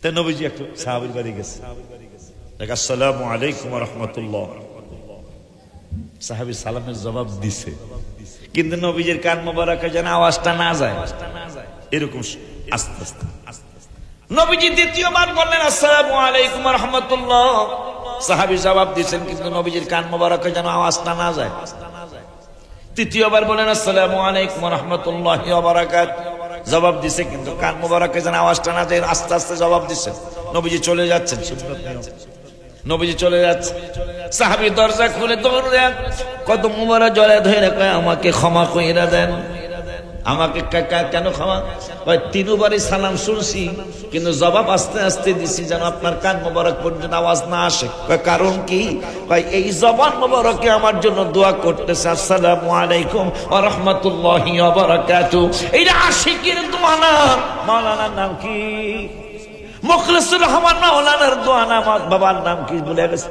তাই নবীজি একটু সাহাবীর বাড়ি গেছে, আসসালামু আলাইকুম ওয়া রাহমাতুল্লাহ। সাহাবী সালামের জবাব দিছে, কিন্তু নবীজির কান মোবারকে যেন আওয়াজটা না যায়, এরকম আস্তে আস্তে নবীজি দ্বিতীয়বার বললেন আসসালামু আলাইকুম ওয়া রাহমাতুল্লাহ। সাহাবী জবাব দিয়েছেন, কিন্তু নবীজির কান মোবারকে যেন আওয়াজটা না যায়। তৃতীয়বার বলেন আসসালামু আলাইকুম ওয়া রাহমাতুল্লাহি ওয়া বারাকাতুহু। জবাব দিছে, কিন্তু কান মোবারকে যেন আওয়াজটা না যায়, আস্তে আস্তে জবাব দিছে। নবীজি চলে যাচ্ছেন, নবীজি চলে যাচ্ছে। সাহাবী দরজা খুলে দৌড়ে কদম মোবারক জড়ে ধরে কয় আমাকে ক্ষমা কইরা দেন। আমাকে কেন ক্ষমা? তিনবারই সালাম শুনছি, কিন্তু জবাব আস্তে আস্তে দিছি যেন আপনার কান মোবারক পর্যন্ত আওয়াজ না আসে। কারণ কি? এই জবান মোবারকে আমার জন্য দোয়া করতেছে, আসসালামু আলাইকুম ওয়া রাহমাতুল্লাহি ওয়া বারাকাতুহু। এইটা আশিকের দোয়া না। মাওলানার নাম কি? মুখলিসুর রহমান মাওলানার দোয়া না। বাবার নাম কি বলে গেছে?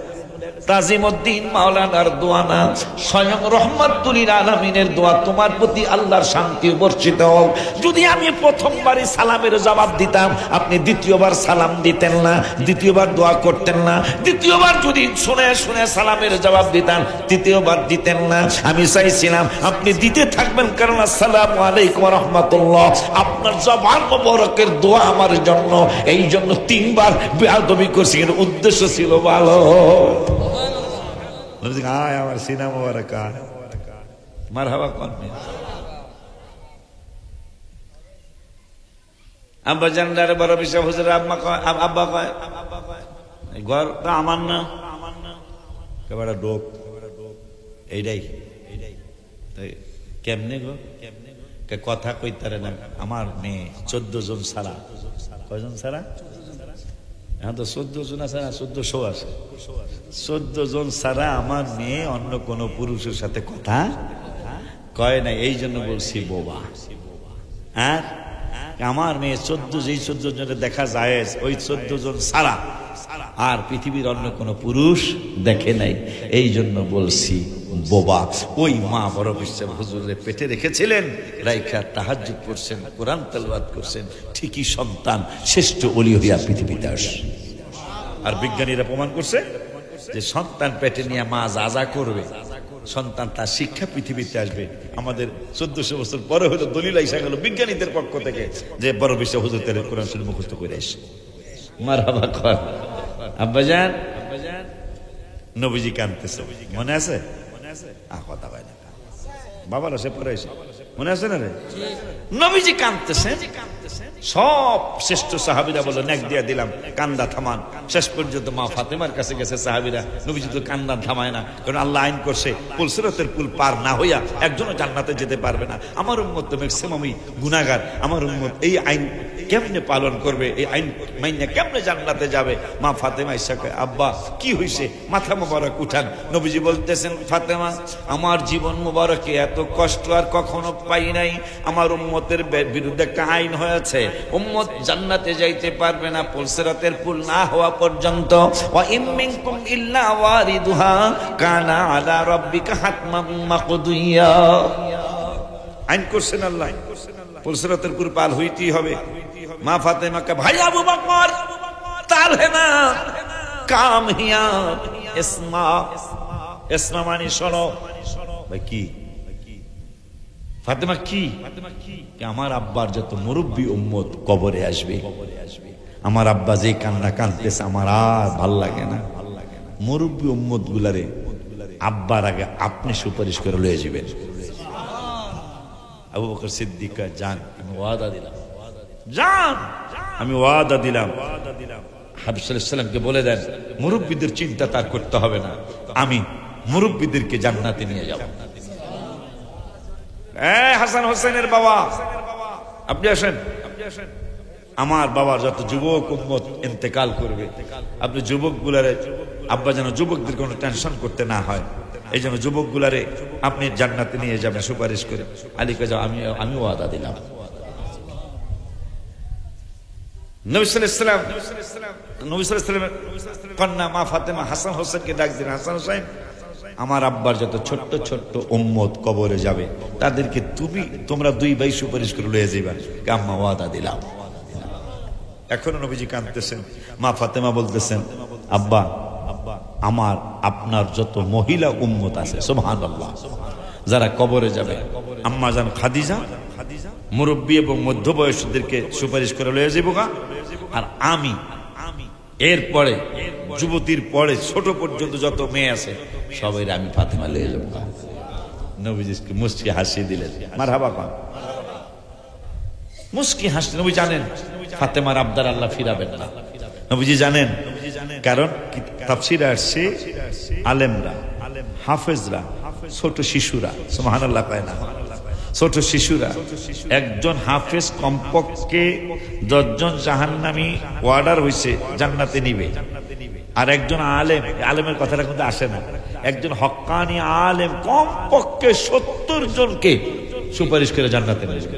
তাজিমউদ্দিন মাওলানার দোয়া না, স্বয়ং রহমাতুল লিল আলামিনের দোয়া। তোমার প্রতি আল্লাহর শান্তি বর্ষিত হোক। যদি আমি প্রথমবারই সালামের জবাব দিতাম, আপনি দ্বিতীয়বার সালাম দিতেন না, দ্বিতীয়বার দোয়া করতেন না। দ্বিতীয়বার যদি শুনে শুনে সালামের জবাব দিতাম, তৃতীয়বার দিতেন না। আমি চাইছিলাম আপনি দিতে থাকবেন, কারণ আসসালামু আলাইকুম ওয়া রাহমাতুল্লাহ আপনার জবান মোবারকের দোয়া আমার জন্য। এই জন্য তিনবার বেয়াদবি করছি, কিন্তু উদ্দেশ্য ছিল ভালো। আমার সিনা মোবারক মারহাবা কোন আব্বা জানদারে বড় বিষয় হুজুর আম্মা কয়, আব্বা কয় ঘর তো আমার না, কেবড়া ডোক। এইটাই কেমনে গো? কথা কইতারে না। আমার মেয়ে 14 জন ছাড়া, কয়জন ছাড়া? এখন তো 14 জন আছে না, 1400 আছে। 14 জন ছাড়া আমার মেয়ে অন্য কোন পুরুষের সাথে কথা কয় না। এই জন্য বলছি বোবা। আর আমার মেয়ে 14 জনের দেখা যায়, ওই 14 জন ছাড়া আর পৃথিবীর অন্য কোনো পুরুষ দেখে নাই। এই জন্য বলছি বোবা। ওই মা বড় বিশ্বের হুজুরের পেটে রেখেছিলেন, রাইখা তাহাজ্জুদ পড়ছেন, কোরআন তেলাওয়াত করছেন, ঠিকই সন্তান শ্রেষ্ঠ ওলি হইয়া পৃথিবীতে আসে। আর বিজ্ঞানীরা প্রমাণ করছে যে সন্তান পেটে নিয়ে মা যা যা করবে, সন্তান তার শিক্ষা পৃথিবীতে আসবে। আমাদের 1400 বছর পরে হয়তো দলিল আইসা গেল বিজ্ঞানীদের পক্ষ থেকে যে বড় বিশ্ব হুজুর তেল কোরআন শরীফ মুখস্থ করে আসে। মারহাবা কর আব্বাজান। নবীজি কাঁদতেছে, মনে আছে? কথা হয় না বাবার সে পরে এসে মনে আছে না রে? নবীজি কাঁদতেছেন, সব শ্রেষ্ঠ সাহাবীরা বলল নেক দিয়া দিলাম, কান্দা থামান। শেষ পর্যন্ত মা ফাতেমার কাছে গেছে সাহাবীরা, নবীজি তো কান্দা থামায় না, কারণ আল্লাহ আইন করছে পুল সিরাতের পুল পার না হইয়া একজনও জান্নাতে যেতে পারবে না। আমার উম্মত তো ম্যাক্সিমামই গুনাহগার, আমার উম্মত এই আইন কেমনে পালন করবে, এই আইন মাইনে কেমনে জান্নাতে যাবে? মা ফাতেমা ইসাকে, আব্বা কি হইছে, মাথা মোবারক উঠান। নবীজি বলতেছেন, ফাতেমা আমার জীবন মোবারকে এত কষ্ট আর কখনো পাই নাই। আমার উম্মতের বিরুদ্ধে একটা আইন হয়েছে, উম্মত জান্নাতে যাইতে পারবে না পুল সিরাতের পুল না হওয়া পর্যন্ত। ওয়া ইম মিনকুম ইল্লা ওয়ারিদুহা কানা আলা রাব্বিকা হাতমান মাকদিয়া। আইন করছেন আল্লাহ, পুল সিরাতের পুল পার হইতেই হবে। মা ফাতেমাকে, ভাই আবু বকর তালহেনা কাম হিয়া ইসমা, ইসমা মানে শোনো। ভাই কি ফাতেমা কি? আমার আব্বার যত মুরব্বী উম্মত কবরে আসবে, আমার আব্বা যে কান্না কাঁদতেছে আমার আর ভাল লাগে না। মুরব্বী উম্মত গুলারে আব্বার আগে আপনি সুপারিশ করে লয়ে যাবেন। আবু বকর সিদ্দিক যান, আমি ওয়াদা দিলাম, যান আমি ওয়াদা দিলাম। হাবিব সাল্লাল্লাহু আলাইহি ওয়াসাল্লামকে বলে দেন মুরব্বীদের চিন্তা তার করতে হবে না, আমি মুরব্বীদেরকে জান্নাতে নিয়ে যাব। হাসান হোসেনের বাবা আপনি আসেন, আমার বাবার যত যুবক উম্মত ইন্তেকাল করবে, আপনি যুবক গুলারে আব্বা যেন যুবকদের কোনো টেনশন করতে না হয়, এই জন্য যুবক গুলারে আপনি জান্নাতে নিয়ে যাবেন সুপারিশ করে। আলীকে যাও, আমি ওয়াদা দিলাম। নবী সাল্লাল্লাহু আলাইহি ওয়াসাল্লাম কন্যা মা ফাতেমা হাসান হোসেনকে ডাক দিলেন, হাসান হোসেন আমার আব্বার যত ছোট্ট ছোট্ট উম্মত কবরে যাবে তাদেরকে তোমরা দুই ভাই সুপারিশ করে লয়ে যাইবা। আম্মা ওয়াদা দিলাম। এখনো নবীজি কাঁদতেছেন, মা ফাতেমা বলতেছেন, আব্বা আমার আপনার যত মহিলা উম্মত আছে সুবহানাল্লাহ যারা কবরে যাবে, আম্মা জান খাদিজা মুরব্বী এবং মধ্যবয়সীদেরকে সুপারিশ করে লয়ে যাবো গা, আর আমি এরপরে যুবতীর পরে ছোট পর্যন্ত যত মেয়ে আছে সবাই আমি ফাতেমা লয়ে যাবো গা। নবীজিকে মুস্কি হাসি দিলেন, মারহাবা পান, মুস্কি হাসি। নবী জানেন ফাতেমার আবদার আল্লাহ ফিরাবেন না, নবীজি জানেন, কারণ তাফসীরে আসছে আলেমরা, হাফেজরা, ছোট শিশুরা, সুবহানাল্লাহ পায় না, ছোট শিশুরা, একজন হাফেজ কমপক্ষে 10 জন জাহান্নামী অর্ডার হইছে জান্নাতে নিবে, আর একজন আলেম, আলেমের কথাটা কিন্তু আসে না, একজন হক্কানি আলেম কমপক্ষে 70 জনকে সুপারিশ করে জান্নাতে নিবে।